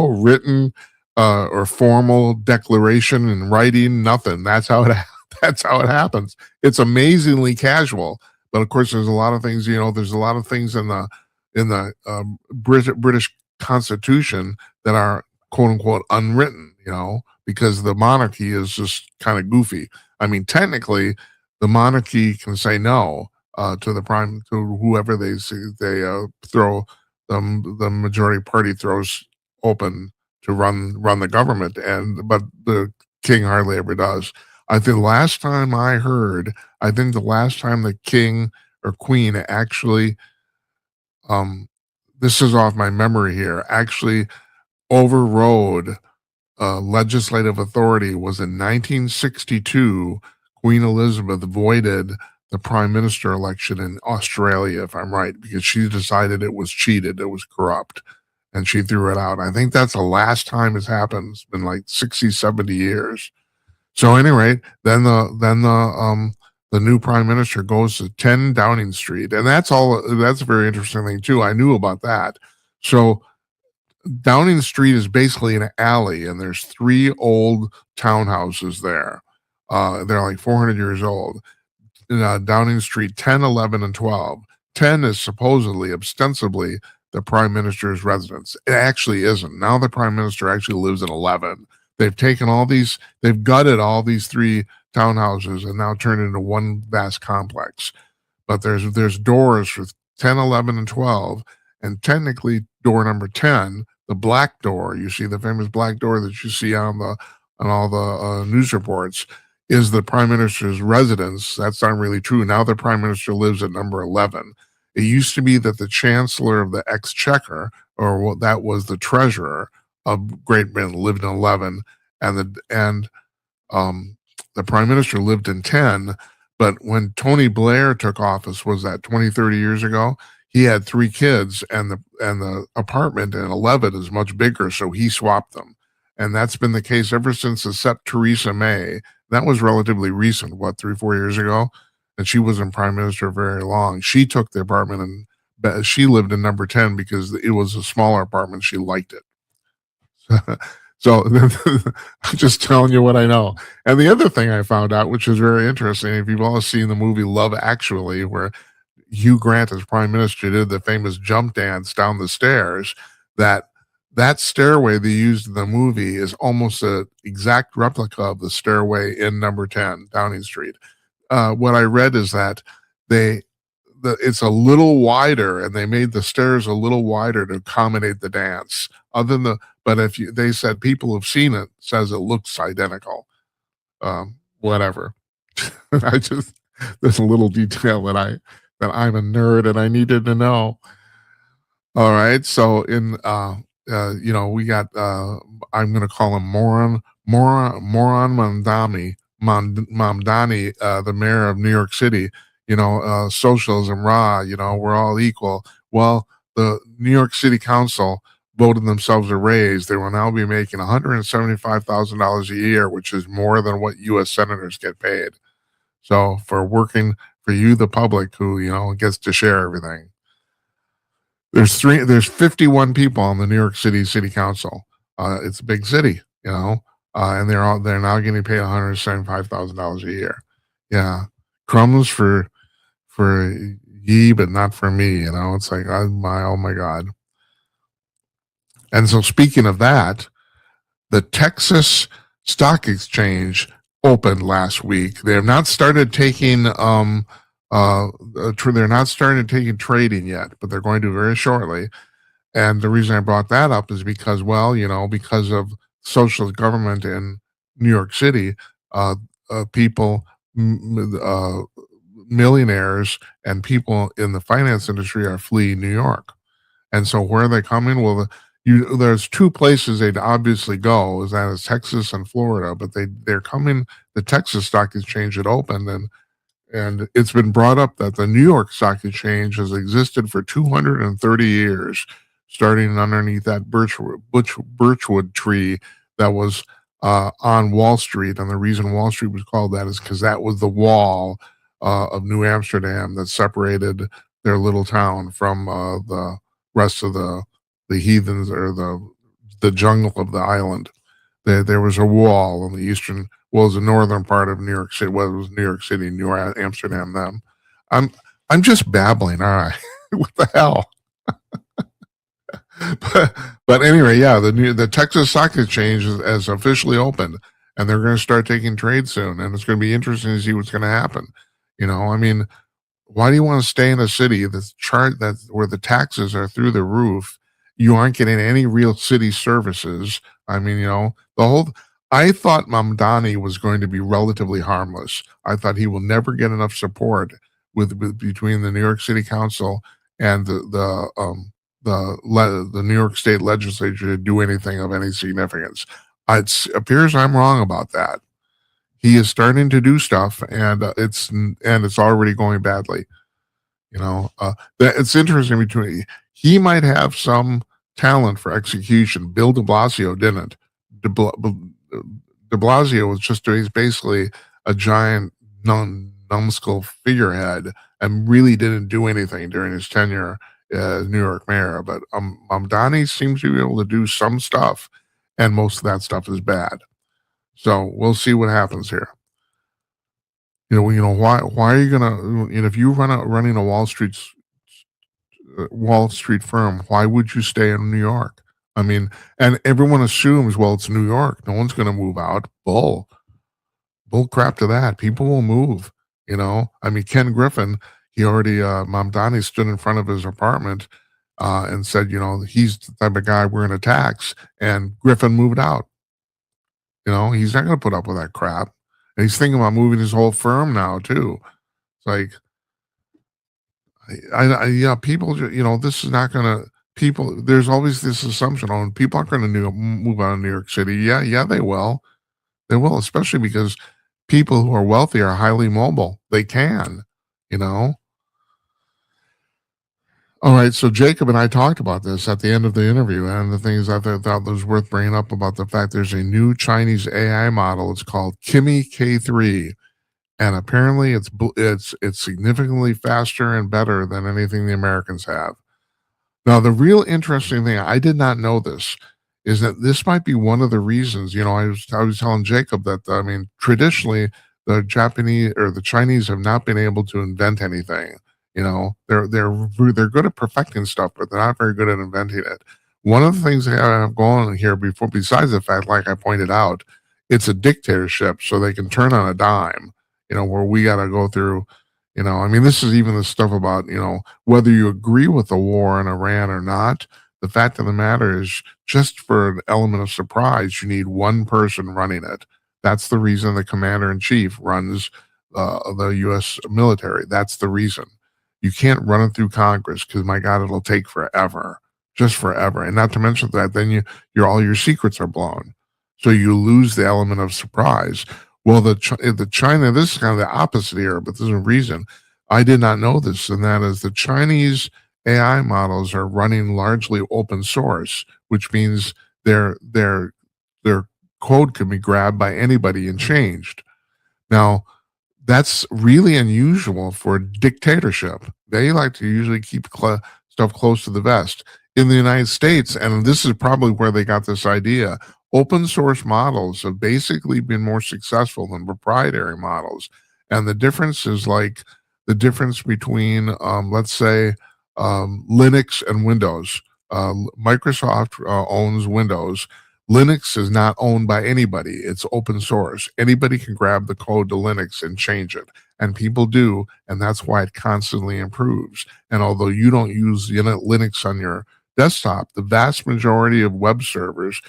written or formal declaration in writing, nothing. That's how it happens. It's amazingly casual, but of course, there's a lot of things. There's a lot of things in the British Constitution that are quote unquote unwritten. Because the monarchy is just kind of goofy. I mean, technically, the monarchy can say no to whoever they throw the majority party throws open to run the government, but the king hardly ever does. I think the last time the king or queen actually, this is off my memory here, actually overrode legislative authority was in 1962. Queen Elizabeth voided the prime minister election in Australia, if I'm right, because she decided it was cheated, it was corrupt, and she threw it out. I think that's the last time it's happened. It's been like 60, 70 years. So anyway, then the new prime minister goes to 10 Downing Street, and that's a very interesting thing too. I knew about that. So Downing Street is basically an alley, and there's 3 old townhouses there. They're like 400 years old. Downing Street 10, 11, and 12. 10 is supposedly, ostensibly, the prime minister's residence. It actually isn't. Now the prime minister actually lives in 11. They've gutted all these 3 townhouses and now turned it into one vast complex. But there's doors for 10, 11, and 12, and technically door number 10, the black door, you see the famous black door that you see on all the news reports, is the prime minister's residence. That's not really true. Now the prime minister lives at number 11. It used to be that the chancellor of the exchequer, or what that was, the treasurer of Great Britain, lived in 11, and the prime minister lived in 10. But when Tony Blair took office, was that 20, 30 years ago? He had 3 kids, and the apartment in 11 is much bigger, so he swapped them. And that's been the case ever since, except Theresa May. That was relatively recent, 3-4 years ago? And she wasn't prime minister very long. She took the apartment, and she lived in number 10 because it was a smaller apartment. She liked it. So I'm just telling you what I know. And the other thing I found out, which is very interesting, if you've all seen the movie Love Actually, where Hugh Grant as prime minister did the famous jump dance down the stairs, that stairway they used in the movie is almost an exact replica of the stairway in number 10 Downing Street. What I read is that it's a little wider, and they made the stairs a little wider to accommodate the dance. But they said people have seen it, says it looks identical. Whatever. There's a little detail that I'm a nerd and I needed to know. All right, so we got I'm going to call him Moran Mamdani, the mayor of New York City. Socialism, rah. We're all equal. Well, the New York City Council voted themselves a raise. They will now be making $175,000 a year, which is more than what U.S. senators get paid. So for working for you, the public, who gets to share everything. There's 51 people on the New York City Council. It's a big city, and they're now getting paid $175,000 a year. Yeah, crumbs for ye, but not for me. It's like, oh my God. And so, speaking of that, the Texas Stock Exchange opened last week. They have not started taking they're not starting taking trading yet, but they're going to very shortly. And the reason I brought that up is because, because of socialist government in New York City, people, millionaires and people in the finance industry are fleeing New York. And so where are they coming? Well, there's two places they'd obviously go, is that is Texas and Florida, but they're coming. The Texas Stock Exchange had opened, and it's been brought up that the New York Stock Exchange has existed for 230 years, starting underneath that birchwood tree that was on Wall Street. And the reason Wall Street was called that is because that was the wall of New Amsterdam that separated their little town from the rest of the heathens, or the jungle of the island. There was a wall in the northern part of New York City. Well, it was New York City, New Amsterdam. Then, I'm just babbling. All right, what the hell? but anyway, yeah, the Texas Stock Exchange has officially opened, and they're going to start taking trade soon, and it's going to be interesting to see what's going to happen. Why do you want to stay in a city where the taxes are through the roof? You aren't getting any real city services. I thought Mamdani was going to be relatively harmless. I thought he will never get enough support between the New York City Council and the New York State Legislature to do anything of any significance. It appears I'm wrong about that. He is starting to do stuff, and it's already going badly. It's interesting. He might have some talent for execution. Bill de Blasio didn't. De Blasio was he's basically a giant numbskull figurehead and really didn't do anything during his tenure as New York mayor. But Mamdani seems to be able to do some stuff, and most of that stuff is bad. So we'll see what happens here. Why are you gonna? If you running a Wall Street firm, why would you stay in New York? And everyone assumes, well, it's New York. No one's going to move out. Bull crap to that. People will move. Ken Griffin, Mamdani stood in front of his apartment and said, he's the type of guy we're going to tax. And Griffin moved out. He's not going to put up with that crap. And he's thinking about moving his whole firm now, too. It's like, people, this is not going to, there's always this assumption on people aren't going to move out of New York City. Yeah, they will. They will, especially because people who are wealthy are highly mobile. They can, All right, so Jacob and I talked about this at the end of the interview, and the things I thought was worth bringing up about the fact there's a new Chinese AI model. It's called Kimi K3, and apparently it's significantly faster and better than anything the Americans have. Now, the real interesting thing, I did not know this, is that this might be one of the reasons. I was telling Jacob that traditionally the Japanese or the Chinese have not been able to invent anything. They're good at perfecting stuff, but they're not very good at inventing it. One of the things they have going on here besides the fact, like I pointed out, it's a dictatorship, so they can turn on a dime. Where we got to go through. This is even the stuff about whether you agree with the war in Iran or not. The fact of the matter is, just for an element of surprise, you need one person running it. That's the reason the commander in chief runs the U.S. military. That's the reason. You can't run it through Congress because, my God, it'll take forever, just forever. And not to mention that then all your secrets are blown. So you lose the element of surprise. Well, the China, this is kind of the opposite here, but there's a reason. I did not know this, and that is the Chinese AI models are running largely open source, which means their code can be grabbed by anybody and changed. Now, that's really unusual for dictatorship. They like to usually keep stuff close to the vest. In the United States, and this is probably where they got this idea, open source models have basically been more successful than proprietary models. And the difference is like the difference between, let's say, Linux and Windows. Microsoft owns Windows. Linux is not owned by anybody. It's open source. Anybody can grab the code to Linux and change it. And people do, and that's why it constantly improves. And although you don't use Linux on your desktop, the vast majority of web servers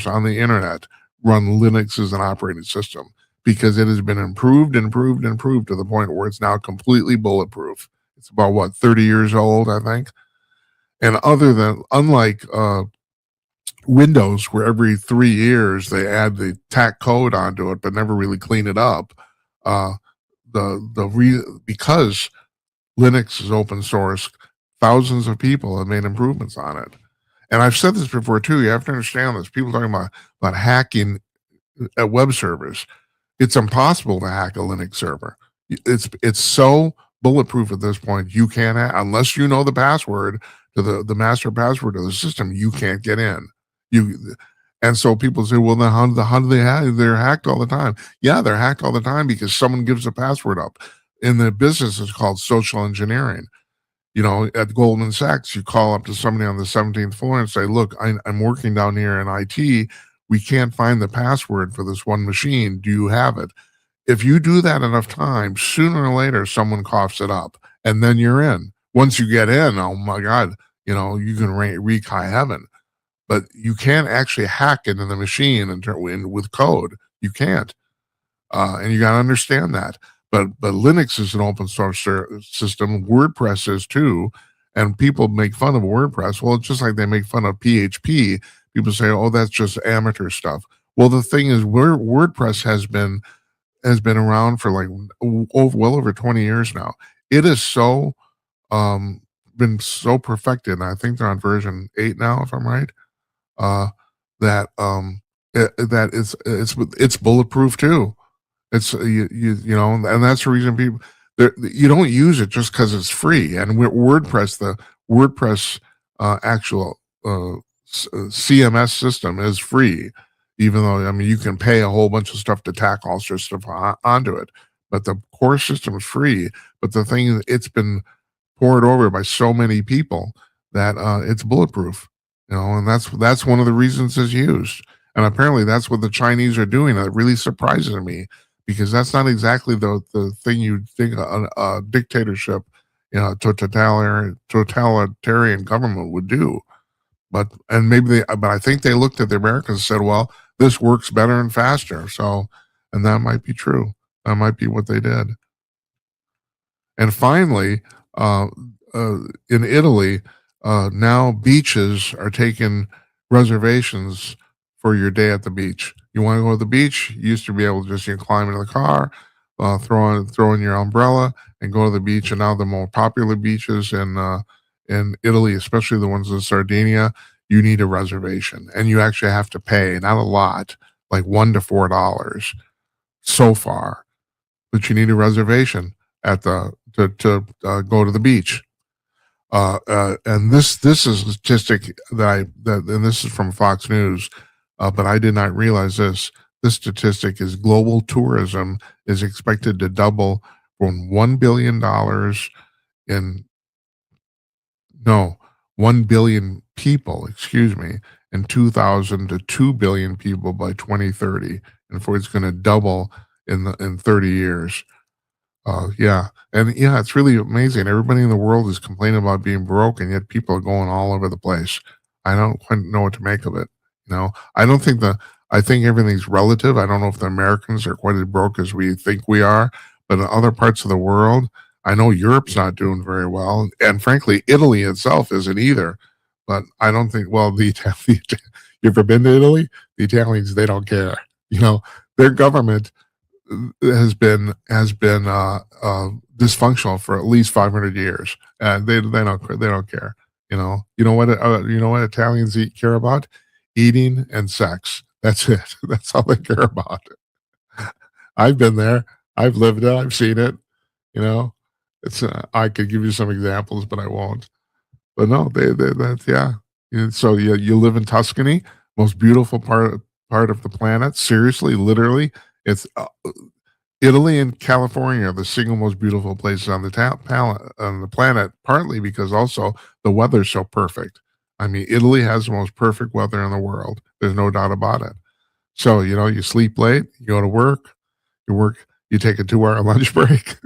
on the internet run Linux as an operating system because it has been improved to the point where it's now completely bulletproof. It's about 30 years old, I think. And unlike Windows, where every 3 years they add the tack code onto it, but never really clean it up, because Linux is open source, thousands of people have made improvements on it. And I've said this before too. You have to understand this. People talking about hacking at web servers. It's impossible to hack a Linux server. It's so bulletproof at this point. You can't, unless you know the password to the master password of the system, you can't get in. And so people say, well, then how do they hack? They're hacked all the time. Yeah, they're hacked all the time because someone gives a password up. In the business, it's called social engineering. At Goldman Sachs, you call up to somebody on the 17th floor and say, look, I'm working down here in IT. We can't find the password for this one machine. Do you have it? If you do that enough times, sooner or later, someone coughs it up, and then you're in. Once you get in, oh my God, you can wreak high heaven. But you can't actually hack into the machine and with code. You can't. And you got to understand that. But Linux is an open source system. WordPress is too. And people make fun of WordPress. Well, it's just like they make fun of PHP. People say, oh, that's just amateur stuff. Well, the thing is, WordPress has been around for well over 20 years now. It is so been so perfected. And I think they're on version 8 now, if I'm right. That it's bulletproof too. It's and that's the reason people you don't use it just because it's free. And the WordPress actual CMS system is free, even though you can pay a whole bunch of stuff to tack all sorts of stuff onto it. But the core system is free. But the thing is, it's been poured over by so many people that it's bulletproof. And that's one of the reasons it's used. And apparently that's what the Chinese are doing. It really surprises me because that's not exactly the thing you'd think a dictatorship, totalitarian government would do. But I think they looked at the Americans and said, well, this works better and faster. So, and that might be true. That might be what they did. And finally, in Italy, now beaches are taking reservations for your day at the beach. You want to go to the beach? You used to be able to just climb into the car, throw in your umbrella, and go to the beach. And now the more popular beaches in Italy, especially the ones in Sardinia, you need a reservation, and you actually have to pay, not a lot, like $1 to $4 so far, but you need a reservation at to go to the beach. And this is a statistic and this is from Fox News, but I did not realize this. This statistic is global tourism is expected to double from $1 billion 1 billion people, in 2000 to 2 billion people by 2030, and it's going to double in 30 years. It's really amazing. Everybody in the world is complaining about being broke, and yet people are going all over the place. I don't quite know what to make of it. I think everything's relative. I don't know if the Americans are quite as broke as we think we are, but in other parts of the world, I know Europe's not doing very well, and frankly, Italy itself isn't either. But I don't think. Well, you ever been to Italy? The Italians, they don't care. Their government has been dysfunctional for at least 500 years, and they don't care. You know what Italians care about? Eating and sex. That's it. That's all they care about. I've been there. I've lived it. I've seen it. You know, it's. I could give you some examples, but I won't. But no, that's yeah. So you live in Tuscany, most beautiful part of the planet. Seriously, literally, it's Italy and California are the single most beautiful places on the planet. Partly because also the weather's so perfect. I mean, Italy has the most perfect weather in the world. There's no doubt about it. So you sleep late, you go to work, you take a 2-hour lunch break,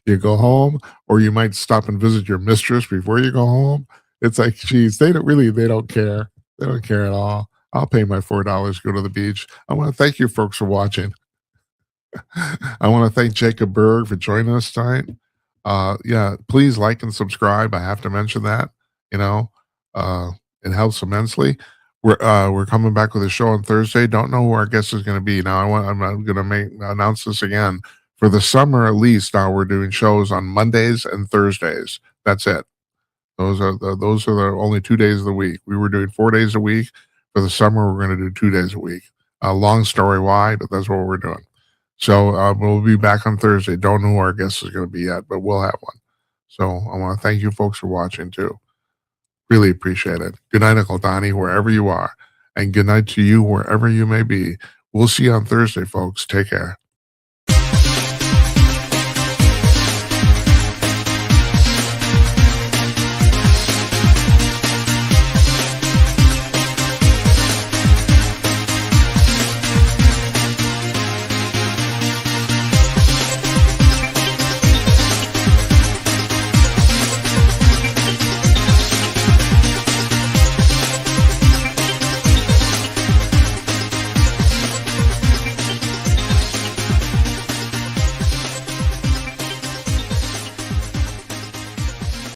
you go home, or you might stop and visit your mistress before you go home. It's like, geez, they don't care. They don't care at all. I'll pay my $4 to go to the beach. I want to thank you folks for watching. I want to thank Jacob Burg for joining us tonight. Yeah, please like and subscribe. I have to mention that. You know, it helps immensely. We're coming back with a show on Thursday. Don't know who our guest is going to be. Now I'm going to announce this again for the summer at least. Now we're doing shows on Mondays and Thursdays. That's it. Those are the only 2 days of the week. We were doing 4 days a week. For the summer, we're going to do 2 days a week. Long story why, but that's what we're doing. So we'll be back on Thursday. Don't know who our guest is going to be yet, but we'll have one. So I want to thank you folks for watching too. Really appreciate it. Good night, Uncle Donnie, wherever you are. And good night to you, wherever you may be. We'll see you on Thursday, folks. Take care.